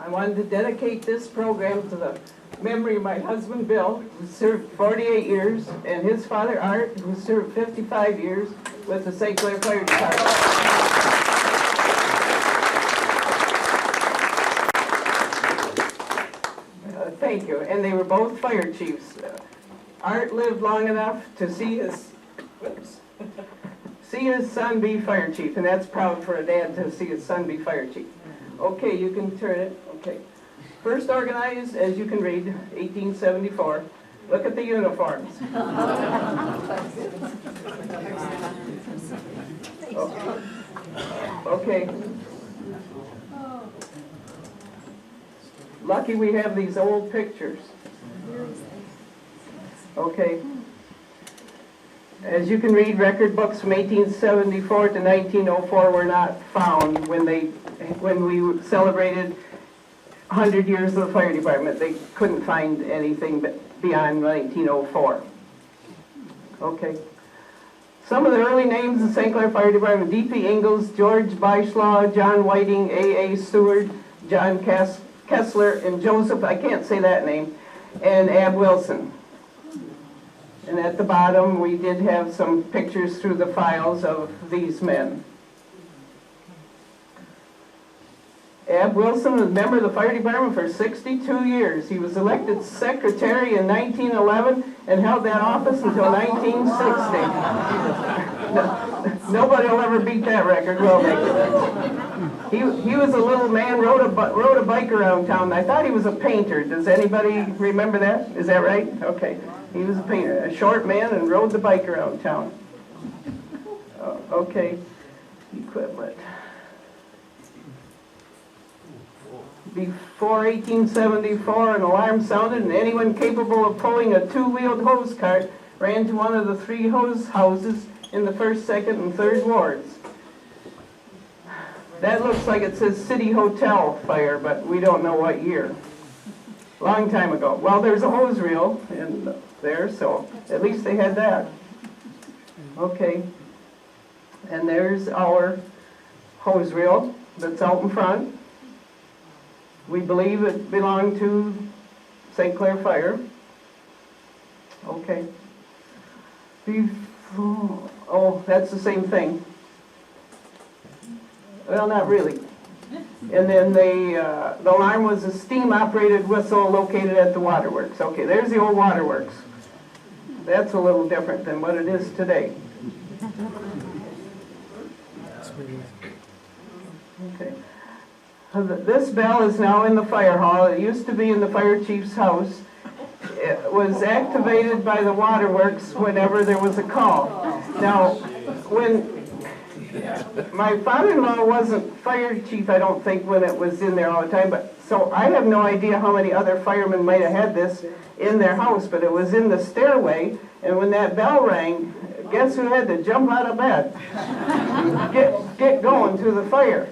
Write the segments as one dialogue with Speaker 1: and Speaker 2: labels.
Speaker 1: I wanted to dedicate this program to the memory of my husband Bill, who served 48 years, and his father Art, who served 55 years with the St. Clair Fire Department. Thank you. And they were both fire chiefs. Art lived long enough to see his son be fire chief, and that's proud for a dad to see his son be fire chief. Okay, you can turn it. Okay. First organized, as you can read, 1874. Look at the uniforms. Okay. Lucky we have these old pictures. Okay. As you can read, record books from 1874 to 1904 were not found when we celebrated 100 years of the fire department. They couldn't find anything beyond 1904. Okay. Some of the early names of St. Clair Fire Department: D.P. Ingalls, George Beischlaw, John Whiting, A.A. Seward, John Kessler, and Joseph, I can't say that name, and Ab Wilson. And at the bottom, we did have some pictures through the files of these men. Ab Wilson was a member of the fire department for 62 years. He was elected secretary in 1911 and held that office until 1960. Nobody will ever beat that record, will they? He was a little man, rode a bike around town. I thought he was a painter. Does anybody remember that? Is that right? Okay. He was a painter, a short man, and rode the bike around town. Okay. Equipment. Before 1874, an alarm sounded, and anyone capable of pulling a two-wheeled hose cart ran to one of the three hose houses in the 1st, 2nd, and 3rd wards. That looks like it says City Hotel fire, but we don't know what year. Long time ago. Well, there's a hose reel in there, so at least they had that. Okay. And there's our hose reel that's out in front. We believe it belonged to St. Clair Fire. Okay. Oh, that's the same thing. Well, not really. And then the alarm was a steam-operated whistle located at the waterworks. Okay, there's the old waterworks. That's a little different than what it is today. Okay. This bell is now in the fire hall. It used to be in the fire chief's house. It was activated by the waterworks whenever there was a call. Now, when my father-in-law wasn't fire chief, I don't think, when it was in there all the time, but so I have no idea how many other firemen might have had this in their house, but it was in the stairway, and when that bell rang, guess who had to jump out of bed? Get going to the fire,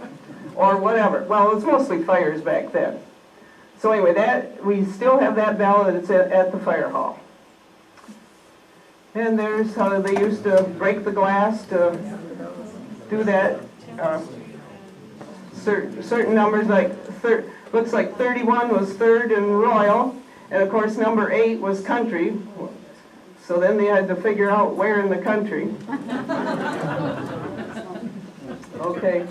Speaker 1: or whatever. Well, it was mostly fires back then. So anyway, we still have that bell, and it's at the fire hall. And there's how they used to break the glass to do that. Certain numbers, like looks like 31 was 3rd and Royal, and of course number 8 was country. So then they had to figure out where in the country. Okay.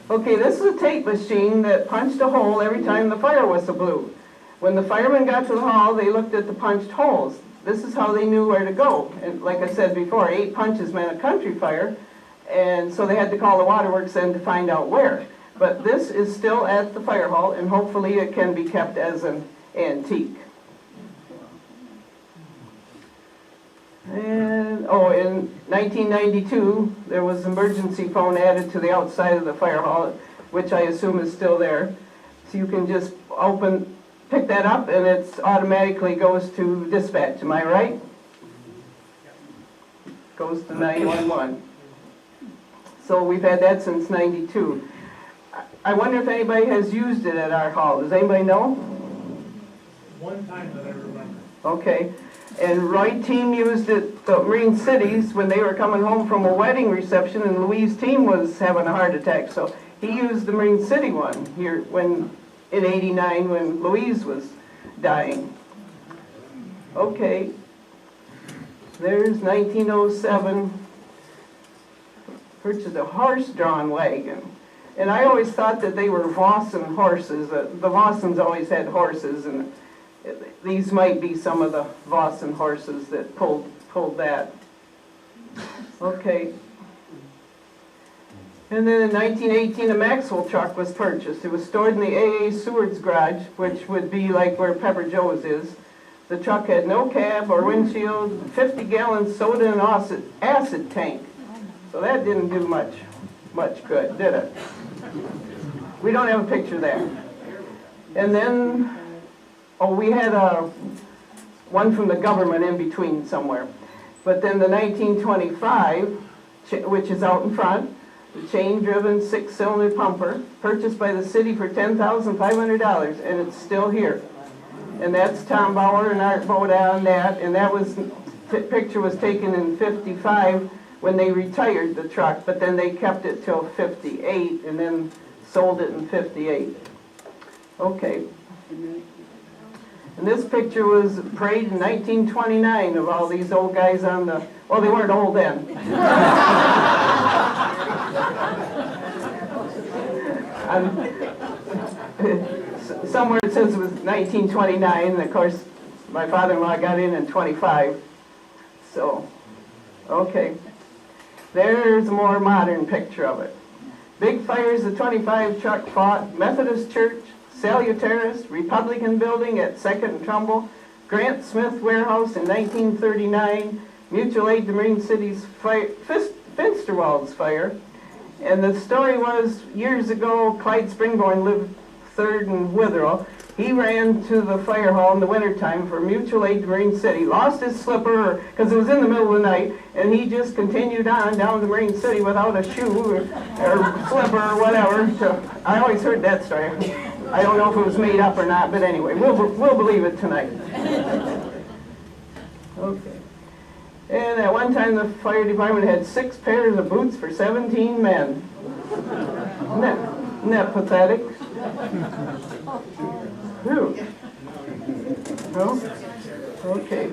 Speaker 1: Okay, this is a tape machine that punched a hole every time the fire whistle blew. When the firemen got to the hall, they looked at the punched holes. This is how they knew where to go. And like I said before, 8 punches meant a country fire, and so they had to call the waterworks then to find out where. But this is still at the fire hall, and hopefully it can be kept as an antique. And, in 1992, there was an emergency phone added to the outside of the fire hall, which I assume is still there. So you can just pick that up, and it automatically goes to dispatch. Am I right? Goes to 911. So we've had that since 92. I wonder if anybody has used it at our hall. Does anybody know?
Speaker 2: One time that I remember.
Speaker 1: Okay. And Roy Team used it, the Marine Cities, when they were coming home from a wedding reception, and Louise Team was having a heart attack. So He used the Marine City one here in '89 when Louise was dying. Okay, there's 1907, purchased a horse-drawn wagon. And I always thought that they were Vossen horses. The Vossens always had horses, and these might be some of the Vossen horses that pulled that. Okay. And then in 1918, a Maxwell truck was purchased. It was stored in the AA Seward's garage, which would be like where Pepper Joe's is. The truck had no cab or windshield, 50-gallon soda and acid tank. So that didn't do much good, did it? We don't have a picture there. And then, we had one from the government in between somewhere. But then the 1925, which is out in front, the chain-driven 6-cylinder pumper, purchased by the city for $10,500, and it's still here. And that's Tom Bauer and Art Boda on that, and that picture was taken in '55 when they retired the truck, but then they kept it till '58 and then sold it in '58. Okay. And this picture was parade in 1929 of all these old guys on the, well, they weren't old then. Somewhere it says it was 1929, and of course my father-in-law got in '25. So, okay. There's a more modern picture of it. Big fires, the 25 truck fought, Methodist Church, Salutarist, Republican Building at 2nd and Trumbull, Grant Smith Warehouse in 1939, Mutual Aid to Marine City's fire, Finsterwald's fire. And the story was, years ago, Clyde Springborn lived 3rd and Witherell. He ran to the fire hall in the wintertime for Mutual Aid to Marine City, lost his slipper because it was in the middle of the night, and he just continued on down to Marine City without a shoe or slipper or whatever. I always heard that story. I don't know if it was made up or not, but anyway, we'll believe it tonight. Okay. And at one time, the fire department had 6 pairs of boots for 17 men. Isn't that pathetic? Whew. Oh, okay.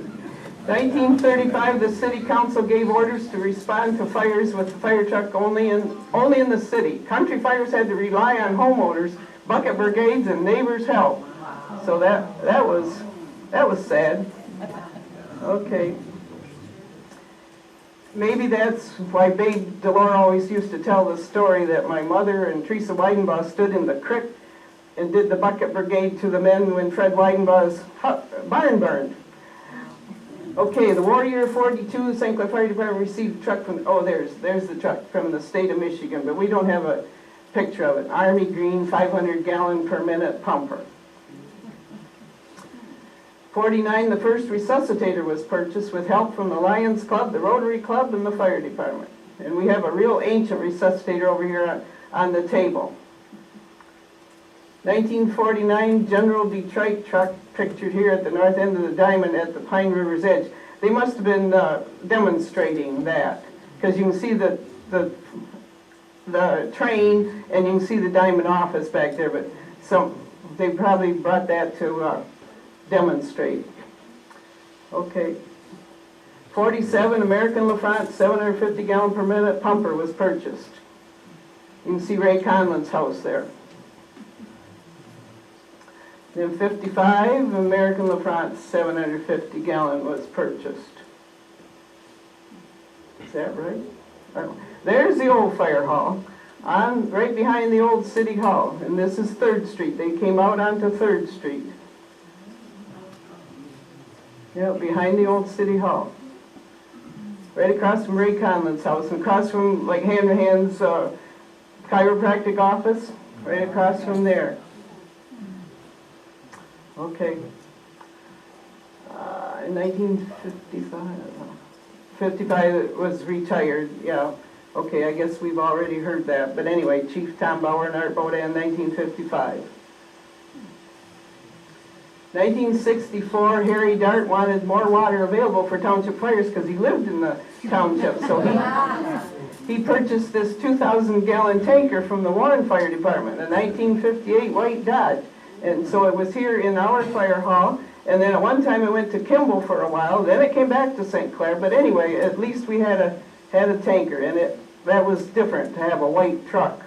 Speaker 1: 1935, the city council gave orders to respond to fires with the fire truck only in the city. Country fires had to rely on homeowners, bucket brigades, and neighbors' help. So that was sad. Okay. Maybe that's why Babe Delore always used to tell the story that my mother and Teresa Weidenbaugh stood in the creek and did the bucket brigade to the men when Fred Weidenbaugh's barn burned. Okay, the war year 42, the St. Clair Fire Department received a truck from, there's the truck from the state of Michigan, but we don't have a picture of it. Army green, 500-gallon per minute pumper. 49, the first resuscitator was purchased with help from the Lions Club, the Rotary Club, and the fire department. And we have a real ancient resuscitator over here on the table. 1949 General Detroit truck pictured here at the north end of the diamond at the Pine River's edge. They must have been demonstrating that, because you can see the train and you can see the diamond office back there, but they probably brought that to demonstrate. Okay. 47 American LaFrance 750-gallon per minute pumper was purchased. You can see Ray Conlon's house there. Then 55 American LaFrance 750-gallon was purchased. Is that right? There's the old fire hall, right behind the old city hall, and this is 3rd Street. They came out onto 3rd Street. Yeah, behind the old city hall. Right across from Ray Conlon's house, and across from, like, Hand to Hand's chiropractic office, right across from there. Okay. In 1955, it was retired, yeah. Okay, I guess we've already heard that. But anyway, Chief Tom Bauer and Art Boda in 1955. 1964, Harry Dart wanted more water available for township fires because he lived in the township. So he purchased this 2,000-gallon tanker from the Warren Fire Department, a 1958 white Dodge. And so it was here in our fire hall, and then at one time it went to Kimball for a while, then it came back to St. Clair, but anyway, at least we had a tanker, and that was different to have a white truck.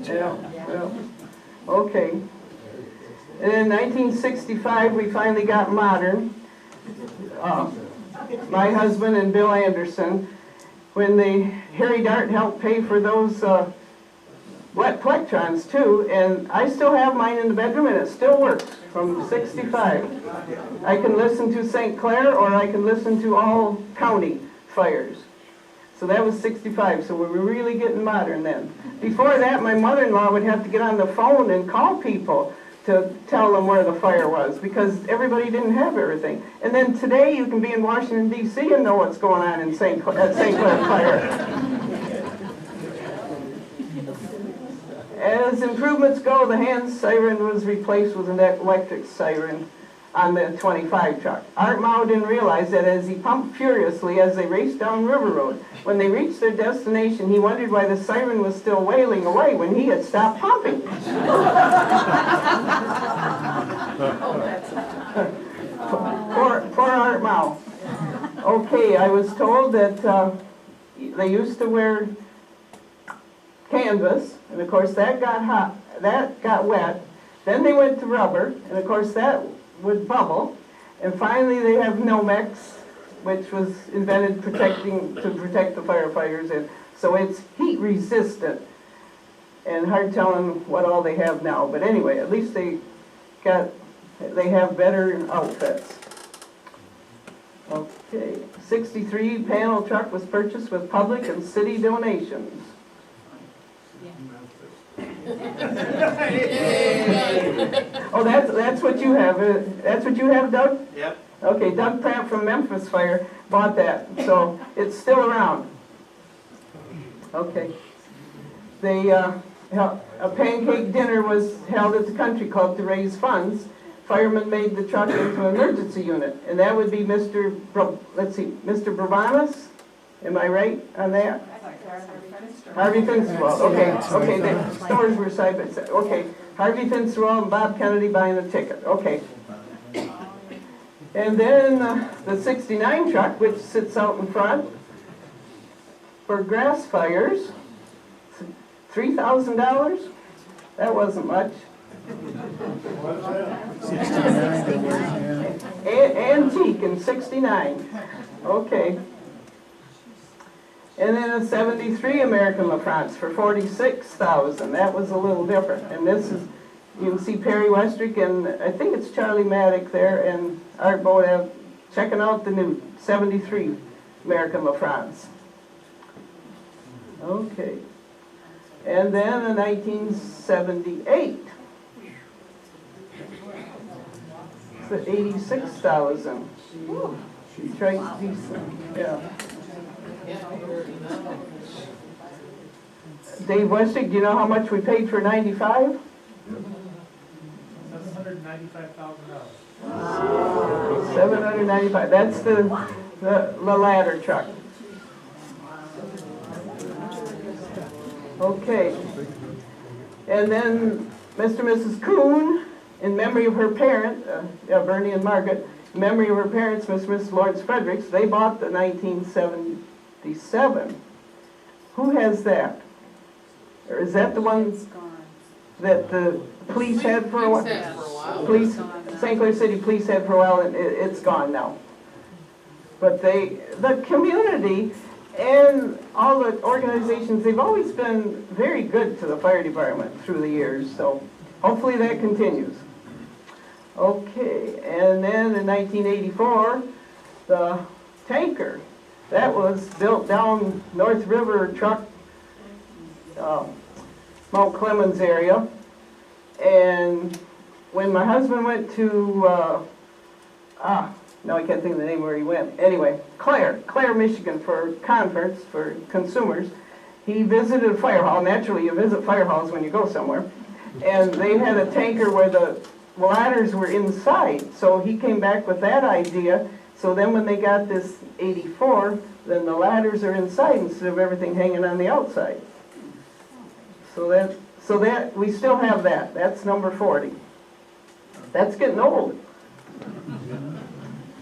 Speaker 1: Yeah. Okay. And in 1965, we finally got modern. My husband and Bill Anderson, when Harry Dart helped pay for those wet plectrons too, and I still have mine in the bedroom and it still works from 65. I can listen to St. Clair or I can listen to all county fires. So that was 65, so we were really getting modern then. Before that, my mother-in-law would have to get on the phone and call people to tell them where the fire was, because everybody didn't have everything. And then today, you can be in Washington, D.C. and know what's going on in at St. Clair Fire. As improvements go, the hand siren was replaced with an electric siren on the 25 truck. Art Mao didn't realize that as he pumped furiously as they raced down River Road. When they reached their destination, he wondered why the siren was still wailing away when he had stopped pumping. Poor Art Mao. Okay, I was told that they used to wear canvas, and of course that got hot, that got wet. Then they went to rubber, and of course that would bubble. And finally they have Nomex, which was invented to protect the firefighters, and so it's heat resistant. And hard telling what all they have now, but anyway, at least they have better outfits. Okay, 63 panel truck was purchased with public and city donations. Oh, that's what you have. That's what you have, Doug?
Speaker 3: Yep.
Speaker 1: Okay, Doug Pratt from Memphis Fire bought that, so it's still around. Okay. A pancake dinner was held at the country club to raise funds. Firemen made the truck into an emergency unit, and that would be Mr. Bravanas. Am I right on that? Harvey Finsterwald. Okay, the stores were side by side. Okay, Harvey Finsterwald and Bob Kennedy buying the ticket. Okay. And then the 69 truck, which sits out in front for grass fires, $3,000. That wasn't much. Antique in 69. Okay. And then a 73 American LaFrance for $46,000. That was a little different. And this is, you can see Perry Westrick and I think it's Charlie Maddock there and Art Bodev checking out the new 73 American LaFrance. Okay. And then a 1978. It's $86,000. Right, decent. Yeah. Dave Westick, do you know how much we paid for 95?
Speaker 2: $795,000.
Speaker 1: 795. That's the ladder truck. Okay. And then Mr. and Mrs. Kuhn, in memory of her parent, Bernie and Margaret, in memory of her parents, Mr. and Mrs. Lawrence Fredericks, they bought the 1977. Who has that? Or is that the one that the police had for a while? Police, St. Clair City Police had for a while, and it's gone now. But the community and all the organizations, they've always been very good to the fire department through the years, so hopefully that continues. Okay, and then in 1984, the tanker, that was built down North River truck, Mount Clemens area. And when my husband went to, no, I can't think of the name where he went. Anyway, Clair, Michigan, for a conference for consumers, he visited a fire hall. Naturally, you visit fire halls when you go somewhere. And they had a tanker where the ladders were inside. So he came back with that idea, So then when they got this 84, then the ladders are inside instead of everything hanging on the outside. So that, we still have that. That's number 40. That's getting old.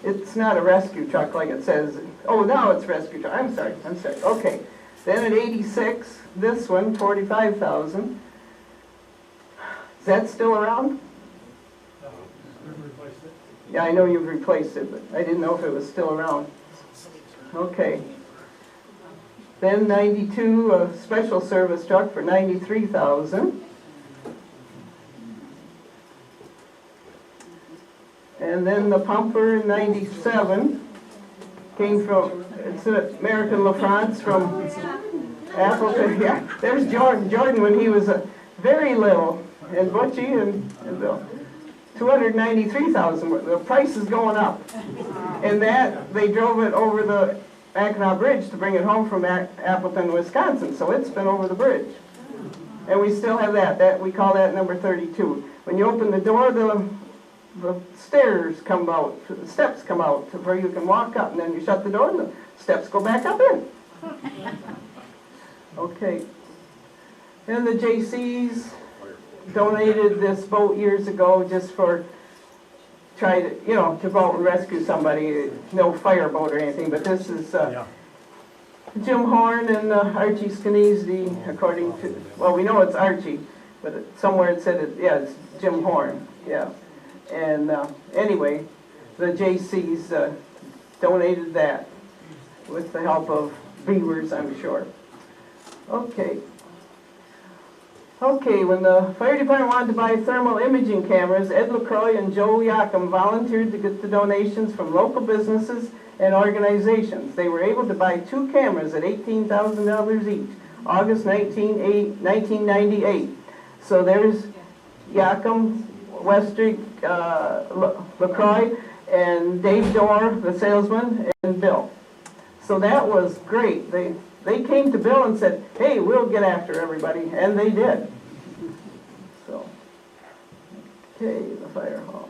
Speaker 1: It's not a rescue truck like it says. Oh, now it's rescue truck. I'm sorry. Okay. Then at 86, this one, 45,000. Is that still around?
Speaker 2: No, we've replaced it.
Speaker 1: Yeah, I know you've replaced it, but I didn't know if it was still around. Okay. Then 92, a special service truck for 93,000. And then the pumper in 97 came from, it's an American LaFrance from Appleton. Yeah, there's Jordan. Jordan when he was very little, and Butchie and Bill. 293,000. The price is going up. And that, they drove it over the Mackinac Bridge to bring it home from Appleton, Wisconsin. So it's been over the bridge. And we still have that. We call that number 32. When you open the door, the stairs come out, the steps come out to where you can walk up, and then you shut the door and the steps go back up in. Okay. And the JCs donated this boat years ago just for try to, to go out and rescue somebody. No fireboat or anything, but this is Jim Horn and Archie Skenesey, according to, well, we know it's Archie, but somewhere it said, it's Jim Horn, yeah. And anyway, the JCs donated that with the help of beavers, I'm sure. Okay. Okay, when the fire department wanted to buy thermal imaging cameras, Ed LaCroix and Joe Yakum volunteered to get the donations from local businesses and organizations. They were able to buy 2 cameras at $18,000 each, August 1998. So there's Yakum, Westrick, LaCroix, and Dave Dorr, the salesman, and Bill. So that was great. They came to Bill and said, hey, we'll get after everybody, and they did. So, okay, the fire hall.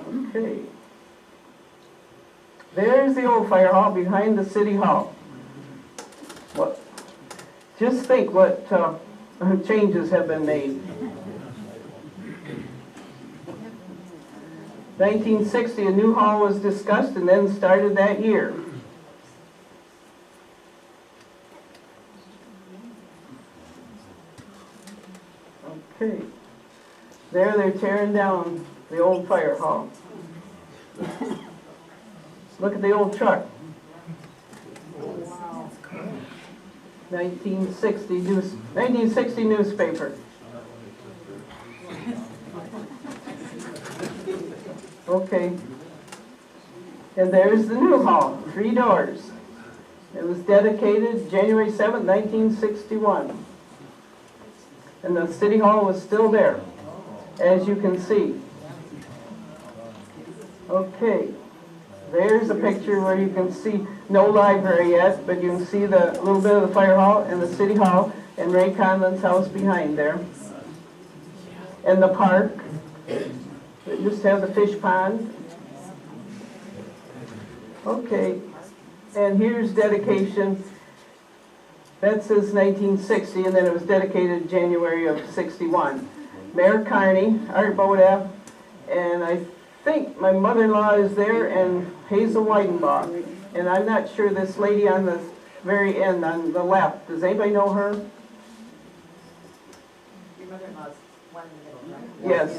Speaker 1: Okay. There's the old fire hall behind the city hall. What? Just think what changes have been made. 1960, a new hall was discussed and then started that year. Okay, there they're tearing down the old fire hall. Look at the old truck. 1960 newspaper. Okay, and there's the new hall, 3 doors. It was dedicated January 7th, 1961. And the city hall was still there, as you can see. Okay, there's a picture where you can see no library yet, but you can see the little bit of the fire hall and the city hall and Ray Conlon's house behind there. And the park. They just have the fish pond. Okay, and here's dedication. That says 1960, and then it was dedicated January of 61. Mayor Carney, Art Bodaf, and I think my mother-in-law is there, and Hazel Weidenbach. And I'm not sure this lady on the very end, on the left. Does anybody know her?
Speaker 3: Your mother-in-law's one in the middle, right?
Speaker 1: Yes,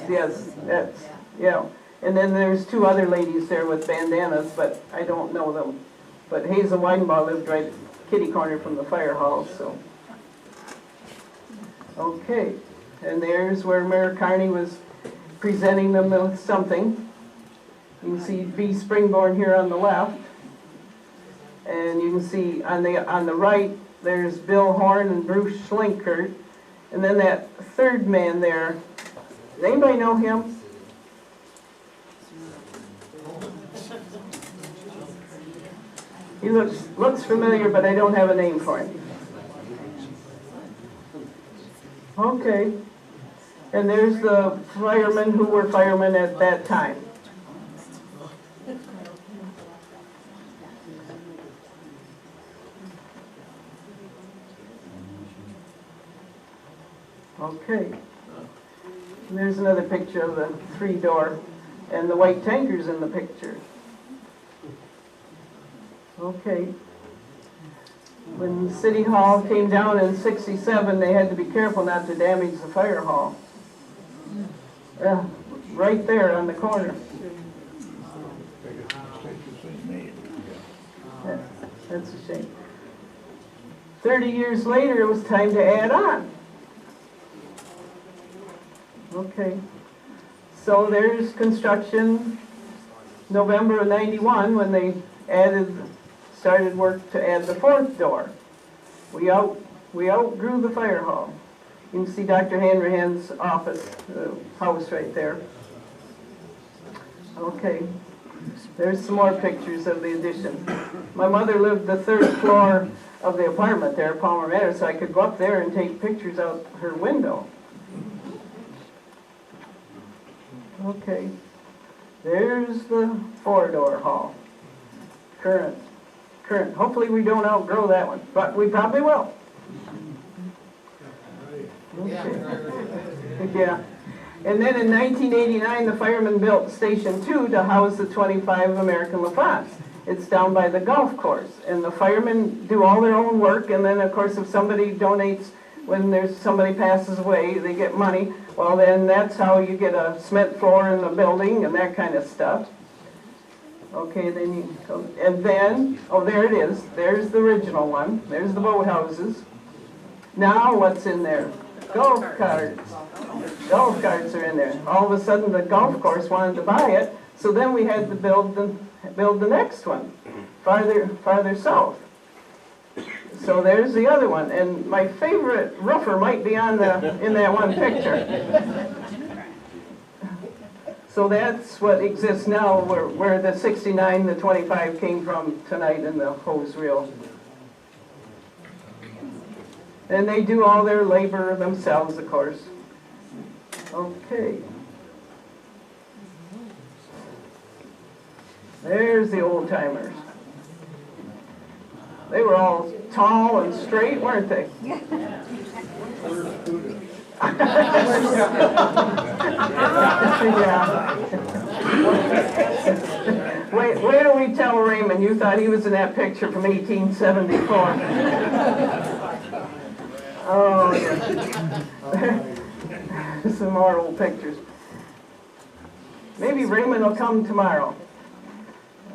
Speaker 1: that's, yeah. And then there's 2 other ladies there with bandanas, but I don't know them. But Hazel Weidenbach lived right kitty corner from the fire hall, so. Okay, and there's where Mayor Carney was presenting them with something. You can see B. Springborn here on the left. And you can see on the right, there's Bill Horn and Bruce Schlinkert. And then that third man there, does anybody know him? He looks familiar, but I don't have a name for him. Okay. And there's the firemen who were firemen at that time. Okay. And there's another picture of the 3-door, and the white tanker's in the picture. Okay. When City Hall came down in '67, they had to be careful not to damage the fire hall. Right there on the corner. That's a shame. 30 years later, it was time to add on. Okay. So there's construction, November of '91, when they started work to add the 4th door. We outgrew the fire hall. You can see Dr. Hanrahan's office, the house right there. Okay, there's some more pictures of the addition. My mother lived the 3rd floor of the apartment there at Palmer Manor, so I could go up there and take pictures out her window. Okay, there's the 4-door hall. Current. Hopefully we don't outgrow that one, but we probably will. Okay. Yeah. And then in 1989, the firemen built Station 2 to house the 25 American Lafons. It's down by the golf course. And the firemen do all their own work, and then, of course, if somebody donates, when somebody passes away, they get money. Well, then that's how you get a cement floor in the building and that kind of stuff. Okay, then and then, oh, there it is. There's the original one. There's the boathouses. Now what's in there? Golf carts. Golf carts are in there. All of a sudden the golf course wanted to buy it, so then we had to build the next one, farther south. So there's the other one, and my favorite roofer might be in that one picture. So that's what exists now, where the 69, the 25 came from tonight in the hose reel. And they do all their labor themselves, of course. Okay. There's the old timers. They were all tall and straight, weren't they? Yeah. Wait till we tell Raymond you thought he was in that picture from 1874. Oh, yeah. Some more old pictures. Maybe Raymond will come tomorrow.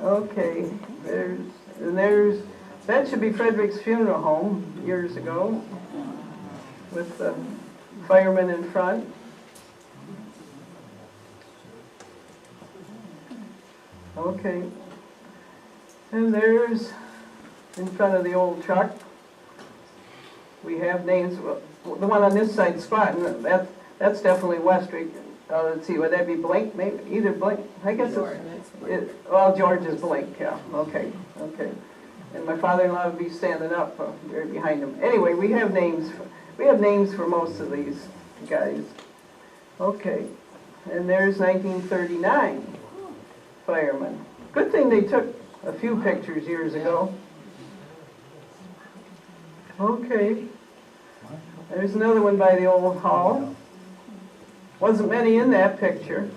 Speaker 1: Okay, that should be Frederick's funeral home years ago, with the firemen in front. Okay, and there's in front of the old truck. We have names. The one on this side spot, and that's definitely Westrick. Let's see, would that be Blink? Maybe either Blink. I guess well, George is Blink. Yeah. Okay. And my father-in-law would be standing up there behind him. Anyway, we have names. We have names for most of these guys. Okay, and there's 1939 firemen. Good thing they took a few pictures years ago. Okay, there's another one by the old hall. Wasn't many in that picture.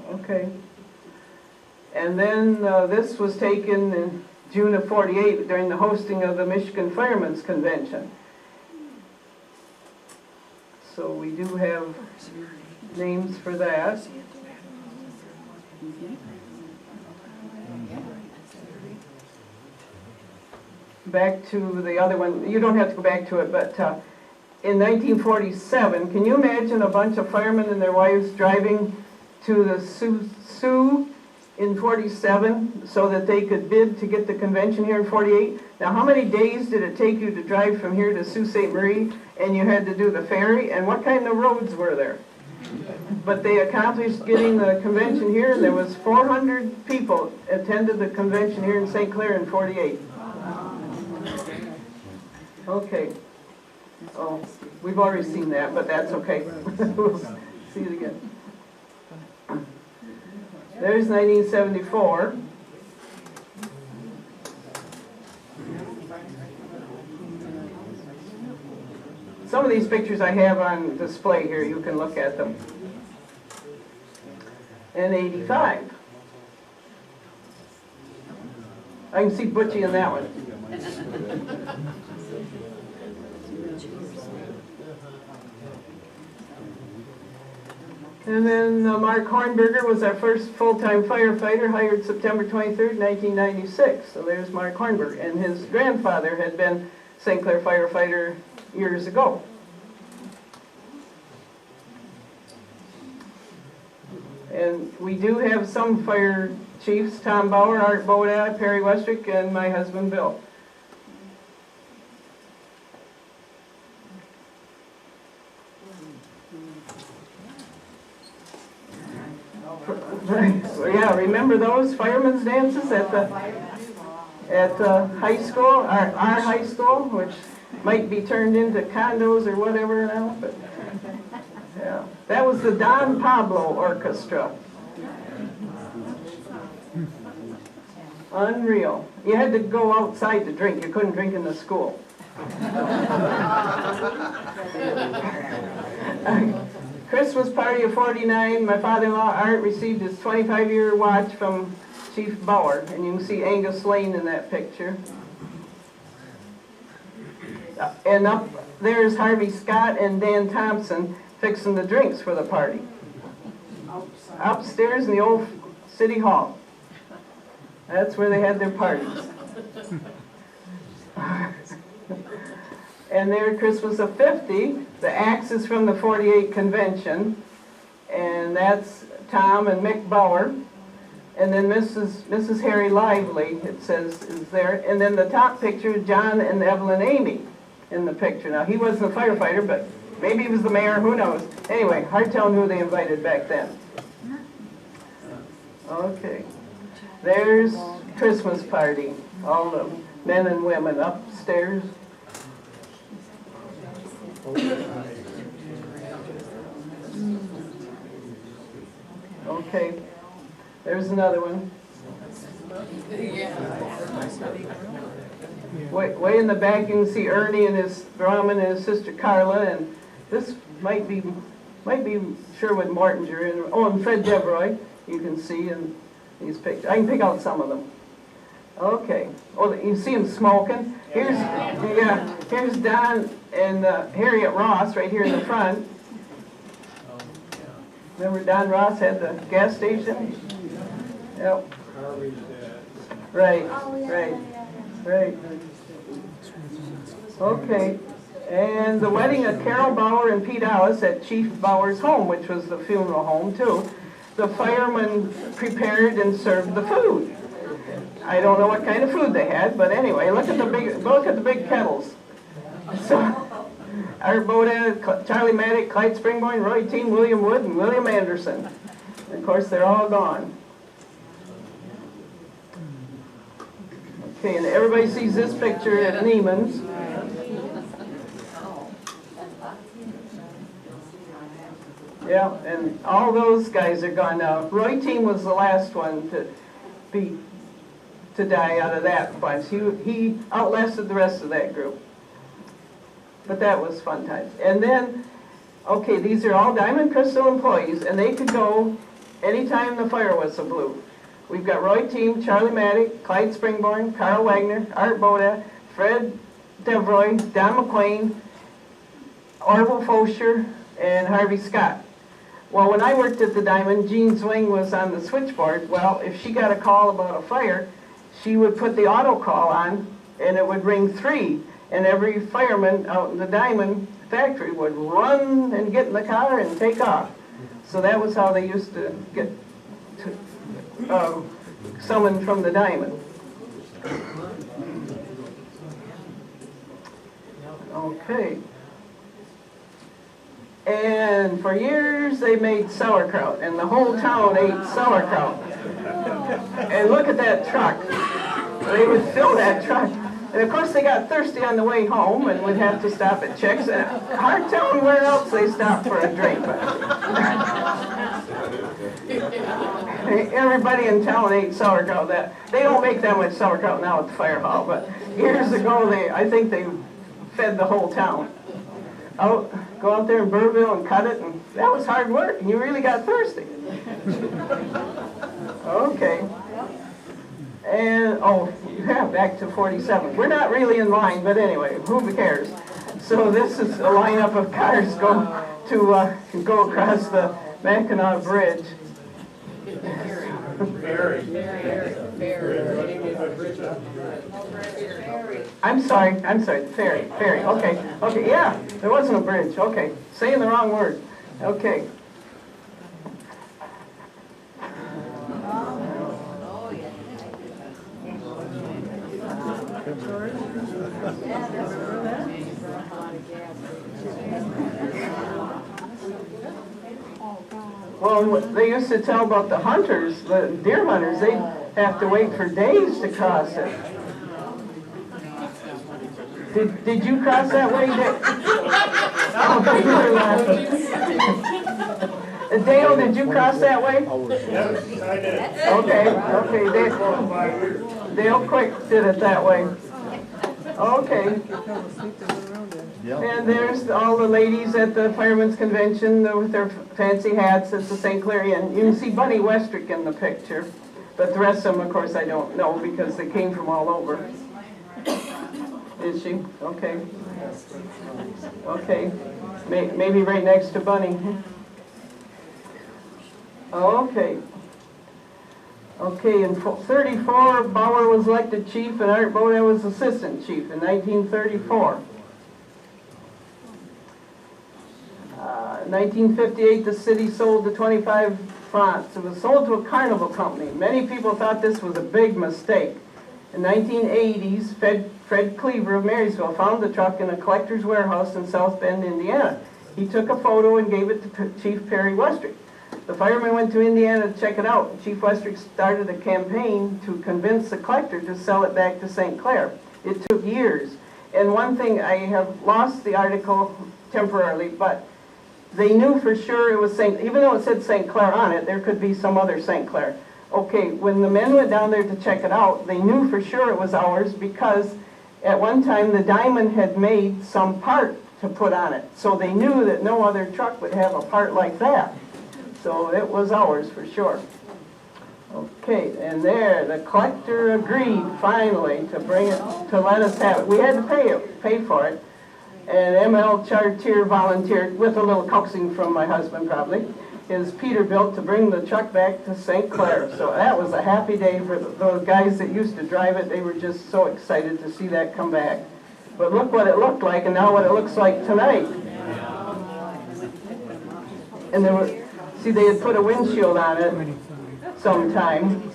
Speaker 1: Okay. And then this was taken in June of '48 during the hosting of the Michigan Firemen's Convention. So we do have names for that. Back to the other one, you don't have to go back to it, but in 1947, can you imagine a bunch of firemen and their wives driving to the Sioux in '47 so that they could bid to get the convention here in '48? Now, how many days did it take you to drive from here to Sault Ste. Marie, and you had to do the ferry, and what kind of roads were there? But they accomplished getting the convention here, and there was 400 people attended the convention here in St. Clair in '48. Okay. Oh, we've already seen that, but that's okay. We'll see it again. There's 1974. some of these pictures I have on display here, you can look at them. And 85. I can see Butchie in that one. And then Mark Hornberger was our first full-time firefighter, hired September 23rd, 1996. So there's Mark Hornberger. And his grandfather had been St. Clair firefighter years ago. And we do have some fire chiefs, Tom Bauer, Art Boda, Perry Westrick, and my husband Bill. So yeah, remember those firemen's dances at the high school, our high school, which might be turned into condos or whatever now, but yeah, that was the Don Pablo Orchestra. Unreal. You had to go outside to drink. You couldn't drink in the school. Christmas party of 49. My father-in-law Art received his 25-year watch from Chief Bauer, and you can see Angus Lane in that picture. And up there's Harvey Scott and Dan Thompson fixing the drinks for the party. Upstairs in the old city hall. That's where they had their parties. And there, Christmas of 50, the axe is from the 48 convention, and that's Tom and Mick Bauer. And then Mrs. Harry Lively, it says, is there. And then the top picture, John and Evelyn Amy in the picture. Now, he wasn't a firefighter, but maybe he was the mayor, who knows. Anyway, hard telling who they invited back then. Okay. There's Christmas party. All the men and women upstairs. Okay. There's another one. Way in the back you can see Ernie and his Brahman and his sister Carla, and this might be Sherwood Mortinger and Fred Devroy. You can see in these pictures. I can pick out some of them. Okay. Oh, you see him smoking. Here's Don and Harriet Ross right here in the front. Remember Don Ross had the gas station? Yep. Right. Okay. And the wedding of Carol Bauer and Pete Alice at Chief Bauer's home, which was the funeral home too. The firemen prepared and served the food. I don't know what kind of food they had, but anyway, look at the big kettles. So, Art Boda, Charlie Maddock, Clyde Springborn, Roy Team, William Wood, and William Anderson. And of course, they're all gone. Okay, and everybody sees this picture at Neiman's. Yeah, and all those guys are gone now. Roy Team was the last one to die out of that bunch. He outlasted the rest of that group. But that was fun times. And then, okay, these are all Diamond Crystal employees, and they could go anytime the fire whistle blew. We've got Roy Team, Charlie Maddock, Clyde Springborn, Carl Wagner, Art Boda, Fred Devroy, Don McQuain, Orville Fosher, and Harvey Scott. Well, when I worked at the Diamond, Jean Zwing was on the switchboard. Well, if she got a call about a fire, she would put the auto call on, and it would ring 3. And every fireman out in the Diamond factory would run and get in the car and take off. So that was how they used to get summoned from the Diamond. Okay. And for years they made sauerkraut, and the whole town ate sauerkraut. And look at that truck. They would fill that truck. And of course they got thirsty on the way home and would have to stop at Chick's. And hard telling where else they stopped for a drink. Everybody in town ate sauerkraut. They don't make that much sauerkraut now at the fire hall, but years ago I think they fed the whole town. go out there in Burville and cut it, and that was hard work, and you really got thirsty. Okay. And, oh, yeah, back to 47. We're not really in line, but anyway, who cares? So this is a lineup of cars go across the Mackinac Bridge. I'm sorry, the ferry, okay, yeah, there wasn't a bridge, okay, saying the wrong word, okay. Well, they used to tell about the hunters, the deer hunters, they'd have to wait for days to cross it. Did you cross that way, Dick? Oh, you were laughing. Dale, did you cross that way?
Speaker 2: Yes, I did.
Speaker 1: Okay. Dale Quick did it that way. Okay. And there's all the ladies at the Firemen's Convention with their fancy hats. It's the St. Clair Inn. You can see Bunny Westrick in the picture. But the rest of them, of course, I don't know because they came from all over. Is she? Okay. Okay. Maybe right next to Bunny. Okay. Okay, in 34, Bauer was elected chief and Art Boda was assistant chief in 1934. 1958, the city sold the 25 francs. It was sold to a carnival company. Many people thought this was a big mistake. In 1980s, Fred Cleaver of Marysville found the truck in a collector's warehouse in South Bend, Indiana. He took a photo and gave it to Chief Perry Westrick. The firemen went to Indiana to check it out. Chief Westrick started a campaign to convince the collector to sell it back to St. Clair. It took years. And one thing, I have lost the article temporarily, but they knew for sure it was even though it said St. Clair on it, there could be some other St. Clair. Okay, when the men went down there to check it out, they knew for sure it was ours because at one time the Diamond had made some part to put on it. So they knew that no other truck would have a part like that. So it was ours for sure. Okay, and there, the collector agreed finally to bring it, to let us have it. We had to pay for it. And M.L. Chartier volunteered, with a little coaxing from my husband probably, is Peterbilt to bring the truck back to St. Clair. So that was a happy day for those guys that used to drive it. They were just so excited to see that come back. But look what it looked like and now what it looks like tonight. And there were, see, they had put a windshield on it sometime.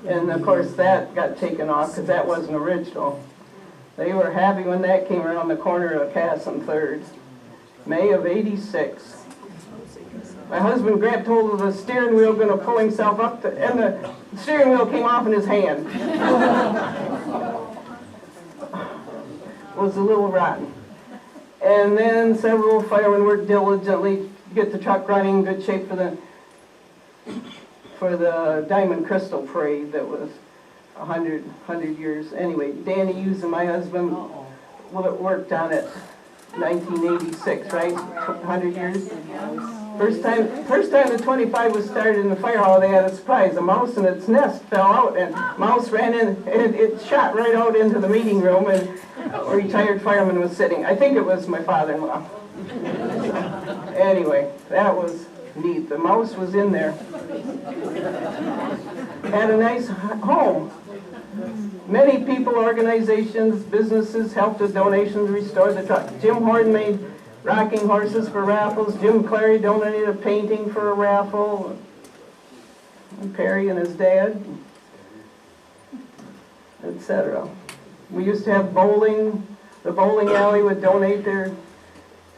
Speaker 1: And of course that got taken off because that wasn't original. They were happy when that came around the corner of Cass and 3rd, May of '86. My husband grabbed hold of the steering wheel, going to pull himself up, and the steering wheel came off in his hand. It was a little rotten. And then several firemen worked diligently to get the truck running in good shape for the Diamond Crystal Parade that was 100 years. Anyway, Danny Hughes and my husband worked on it 1986, right? 100 years. First time the 25 was started in the fire hall, they had a surprise. A mouse in its nest fell out, and mouse ran in, and it shot right out into the meeting room, and a retired fireman was sitting. I think it was my father-in-law. Anyway, that was neat. The mouse was in there. Had a nice home. Many people, organizations, businesses helped with donations to restore the truck. Jim Horton made rocking horses for raffles. Jim Clary donated a painting for a raffle. And Perry and his dad, etc. We used to have bowling. The bowling alley would donate their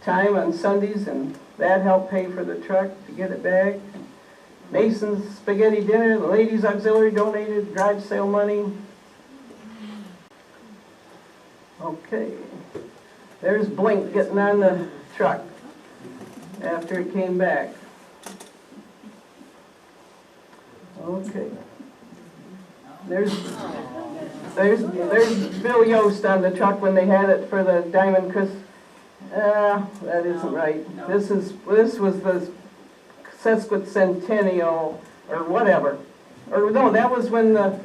Speaker 1: time on Sundays, and that helped pay for the truck to get it back. Mason's Spaghetti Dinner, the Ladies Auxiliary donated garage sale money. Okay, there's Blink getting on the truck after it came back. Okay, there's Bill Yost on the truck when they had it for the Diamond That isn't right. This was the sesquicentennial, or whatever. Or no, that was when that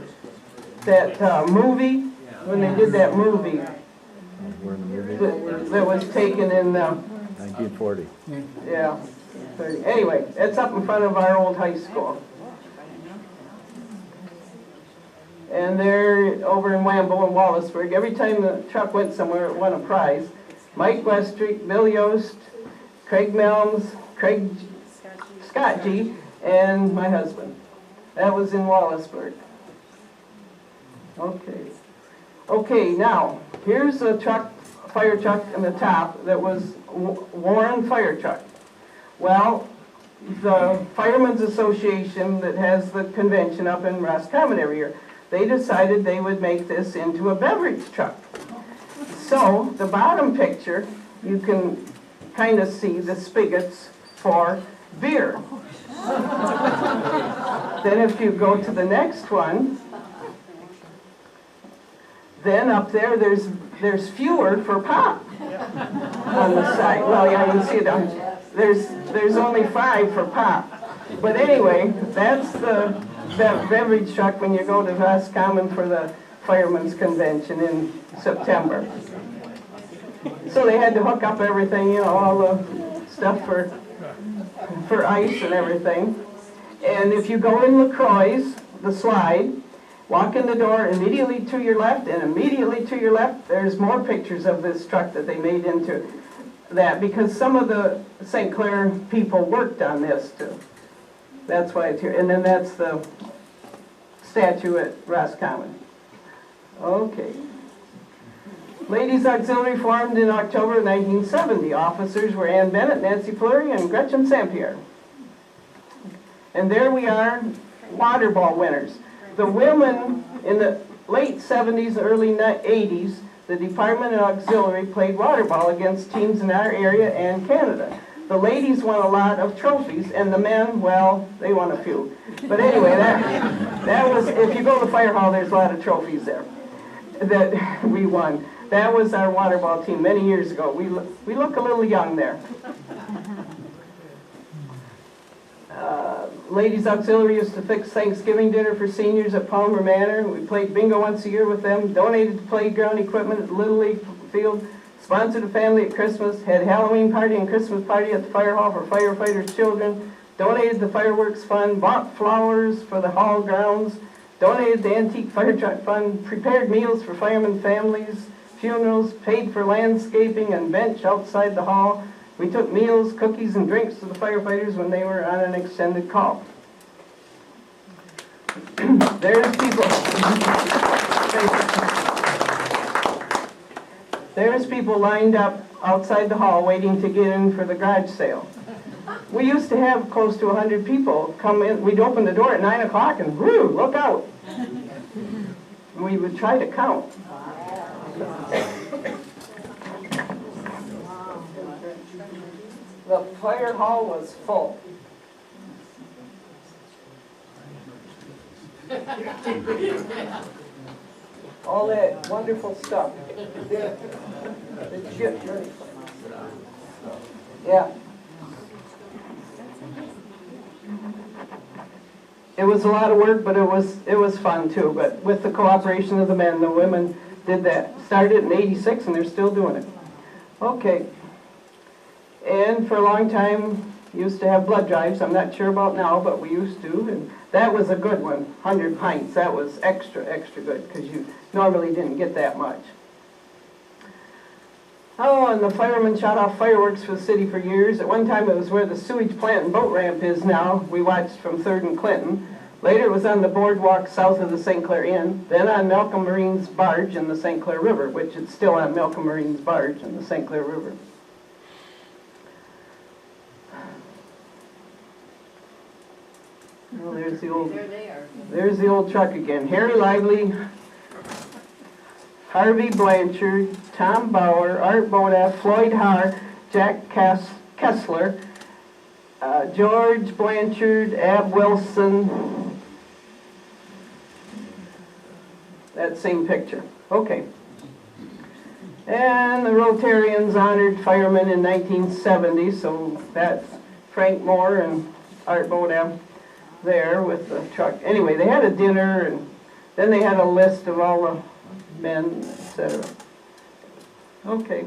Speaker 1: movie, when they did that movie
Speaker 4: We're in the movie.
Speaker 1: that was taken in,
Speaker 4: 1940.
Speaker 1: yeah. 30. Anyway, it's up in front of our old high school. And they're over in Wambo and Wallaceburg. Every time the truck went somewhere, it won a prize. Mike Westreek, Bill Yost, Craig Melms, Craig Scott G, and my husband. That was in Wallaceburg. Okay. Okay, now, here's a truck, fire truck in the top that was Warren Fire Truck. Well, the Firemen's Association that has the convention up in Roscommon every year, they decided they would make this into a beverage truck. So, the bottom picture, you can kind of see the spigots for beer. Then if you go to the next one, then up there, there's fewer for pop on the side. Well, yeah, you can see it on, there's only 5 for pop. But anyway, that's the beverage truck when you go to Roscommon for the Firemen's Convention in September. So they had to hook up everything, you know, all the stuff for ice and everything. And if you go in LaCroix, the slide, walk in the door, immediately to your left, and immediately to your left, there's more pictures of this truck that they made into that, because some of the St. Clair people worked on this too. That's why it's here. And then that's the statue at Roscommon. Okay. Ladies Auxiliary formed in October 1970. Officers were Ann Bennett, Nancy Fleury, and Gretchen Sampier. And there we are, water ball winners. The women in the late 70s, early 80s, the Department and Auxiliary played water ball against teams in our area and Canada. The ladies won a lot of trophies, and the men, well, they won a few. But anyway, that was, if you go to the fire hall, there's a lot of trophies there that we won. That was our water ball team many years ago. We look a little young there. Ladies Auxiliary used to fix Thanksgiving dinner for seniors at Palmer Manor. We played bingo once a year with them, donated the playground equipment at the Little League field, sponsored a family at Christmas, had Halloween party and Christmas party at the fire hall for firefighters' children, donated the fireworks fund, bought flowers for the hall grounds, donated the antique fire truck fund, prepared meals for firemen families, funerals, paid for landscaping and bench outside the hall. We took meals, cookies, and drinks to the firefighters when they were on an extended call. There's people lined up outside the hall waiting to get in for the garage sale. We used to have close to 100 people come in. We'd open the door at 9 o'clock and, whoo, look out. We would try to count. The fire hall was full. All that wonderful stuff. Yeah. It was a lot of work, but it was fun too. But with the cooperation of the men, the women did that. Started in '86 and they're still doing it. Okay. And for a long time, used to have blood drives. I'm not sure about now, but we used to. And that was a good one, 100 pints. That was extra, extra good, because you normally didn't get that much. Oh, and the firemen shot off fireworks for the city for years. At one time, it was where the sewage plant and boat ramp is now. We watched from 3rd and Clinton. Later, it was on the boardwalk south of the St. Clair Inn. Then on Malcolm Marine's barge in the St. Clair River, which it's still on Malcolm Marine's barge in the St. Clair River. Well, there's the old truck again. Harry Lively, Harvey Blanchard, Tom Bauer, Art Boda, Floyd Haar, Jack Kessler, George Blanchard, Ab Wilson. That same picture. Okay. And the Rotarians honored firemen in 1970, so that's Frank Moore and Art Bodam there with the truck. Anyway, they had a dinner, and then they had a list of all the men, etc. Okay,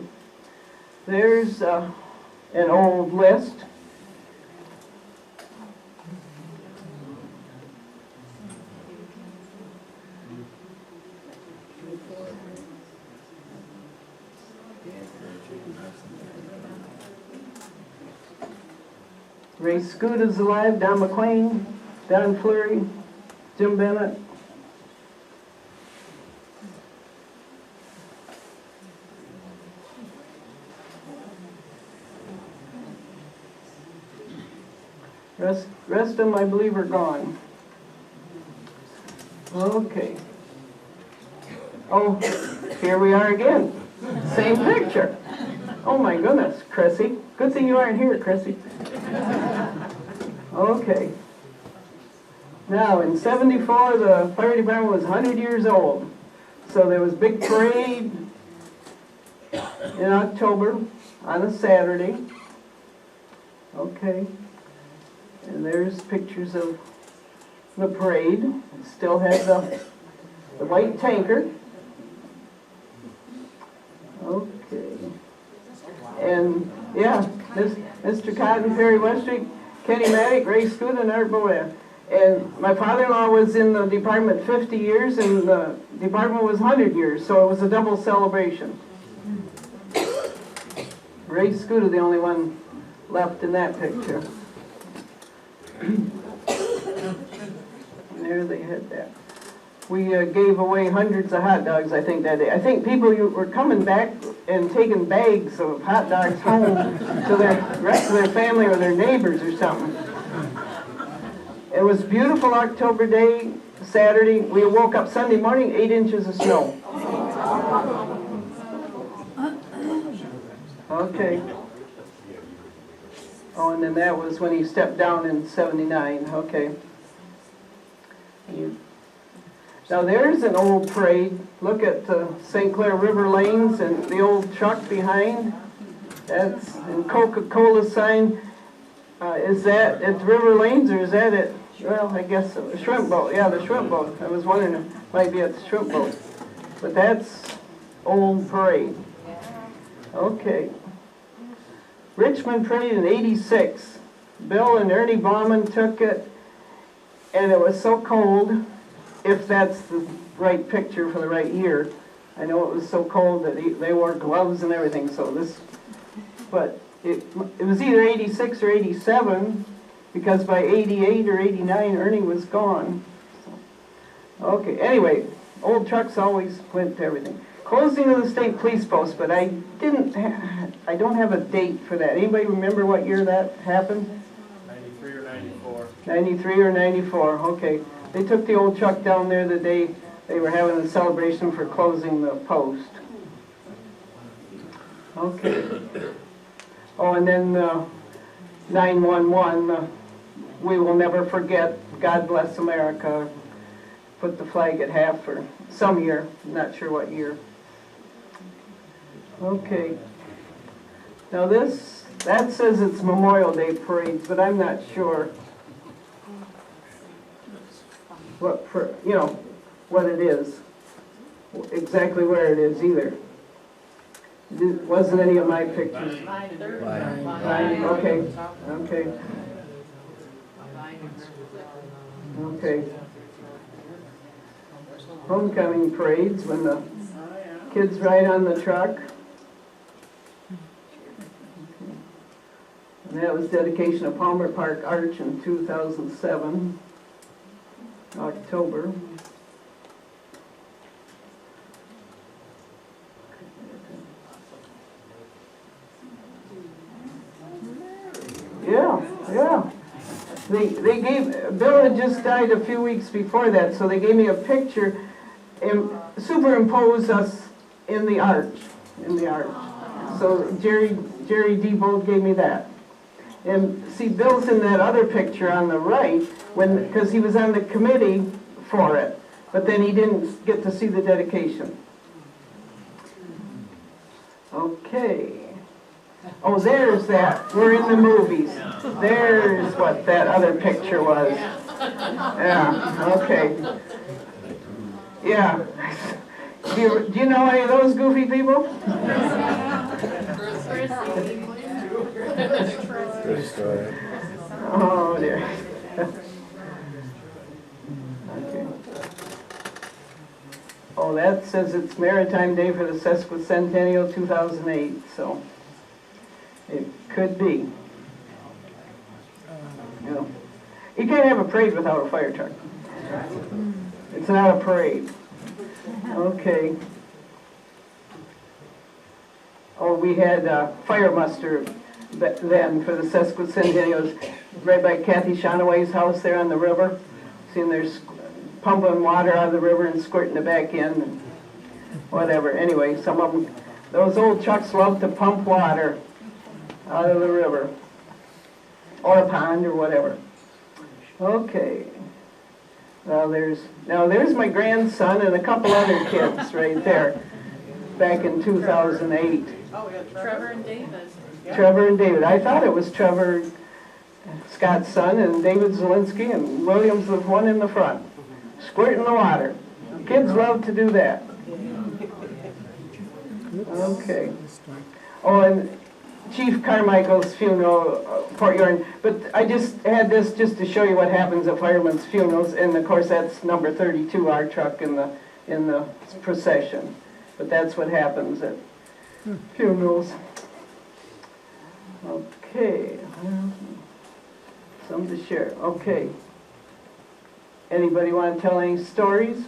Speaker 1: there's an old list. Ray Scuta's alive, Don McLean, Don Fleury, Jim Bennett. Rest of them, I believe, are gone. Okay. Oh, here we are again. Same picture. Oh my goodness, Chrissy. Good thing you aren't here, Chrissy. Okay. Now, in '74, the fire department was 100 years old. So there was a big parade in October on a Saturday. Okay. And there's pictures of the parade. It still had the white tanker. Okay. And, yeah, Mr. Cotton, Perry Westry, Kenny Maddock, Ray Scuda, and Art Boya. And my father-in-law was in the department 50 years, and the department was 100 years, so it was a double celebration. Ray Scuda, the only one left in that picture. There they had that. We gave away hundreds of hot dogs, I think, that day. I think people were coming back and taking bags of hot dogs home to the rest of their family or their neighbors or something. It was a beautiful October day, Saturday. We woke up Sunday morning, 8 inches of snow. Okay. Oh, and then that was when he stepped down in '79. Okay. Now there's an old parade. Look at St. Clair River Lanes and the old truck behind. That's in Coca-Cola sign. Is that at the River Lanes, or is that at, well, I guess the shrimp boat. Yeah, the shrimp boat. I was wondering if it might be at the shrimp boat. But that's old parade. Okay. Richmond Parade in '86. Bill and Ernie Bauman took it, and it was so cold, if that's the right picture for the right year. I know it was so cold that they wore gloves and everything, so this, but it was either '86 or '87, because by '88 or '89, Ernie was gone. So, okay, anyway, old trucks always went to everything. Closing of the state police post, but I don't have a date for that. Anybody remember what year that happened?
Speaker 2: 93 or 94.
Speaker 1: 93 or 94, okay. They took the old truck down there the day they were having a celebration for closing the post. Okay. Oh, and then 911, we will never forget, God bless America. Put the flag at half for some year, not sure what year. Okay. Now that says it's Memorial Day parades, but I'm not sure what it is, exactly where it is either. It wasn't any of my pictures. Okay, okay. Okay. Homecoming parades when the kids ride on the truck. And that was dedication of Palmer Park Arch in 2007, October. Yeah. They gave, Bill had just died a few weeks before that, so they gave me a picture and superimposed us in the arch, So Jerry Debold gave me that. And see, Bill's in that other picture on the right, because he was on the committee for it, but then he didn't get to see the dedication. Okay. Oh, there's that. We're in the movies. There's what that other picture was. Yeah, okay. Yeah. Do you know any of those goofy people? Oh, dear. Okay. Oh, that says it's Maritime Day for the Sesquicentennial 2008, so it could be. You know, you can't have a parade without a fire truck. It's not a parade. Okay. Oh, we had fire muster then for the Sesquicentennials right by Kathy Shonaway's house there on the river. Seen there pumping water out of the river and squirting it back in and whatever. Anyway, some of them, those old trucks love to pump water out of the river or a pond or whatever. Okay. Now there's my grandson and a couple other kids right there back in 2008.
Speaker 3: Oh, yeah, Trevor and David.
Speaker 1: Trevor and David. I thought it was Trevor, Scott's son, and David Zielinski, and Williams was one in the front, squirting the water. Kids love to do that. Okay. Oh, and Chief Carmichael's funeral, Port Huron. But I just had this just to show you what happens at firemen's funerals, and of course that's number 32, our truck in the procession. But that's what happens at funerals. Okay. Some to share. Okay. Anybody want to tell any stories?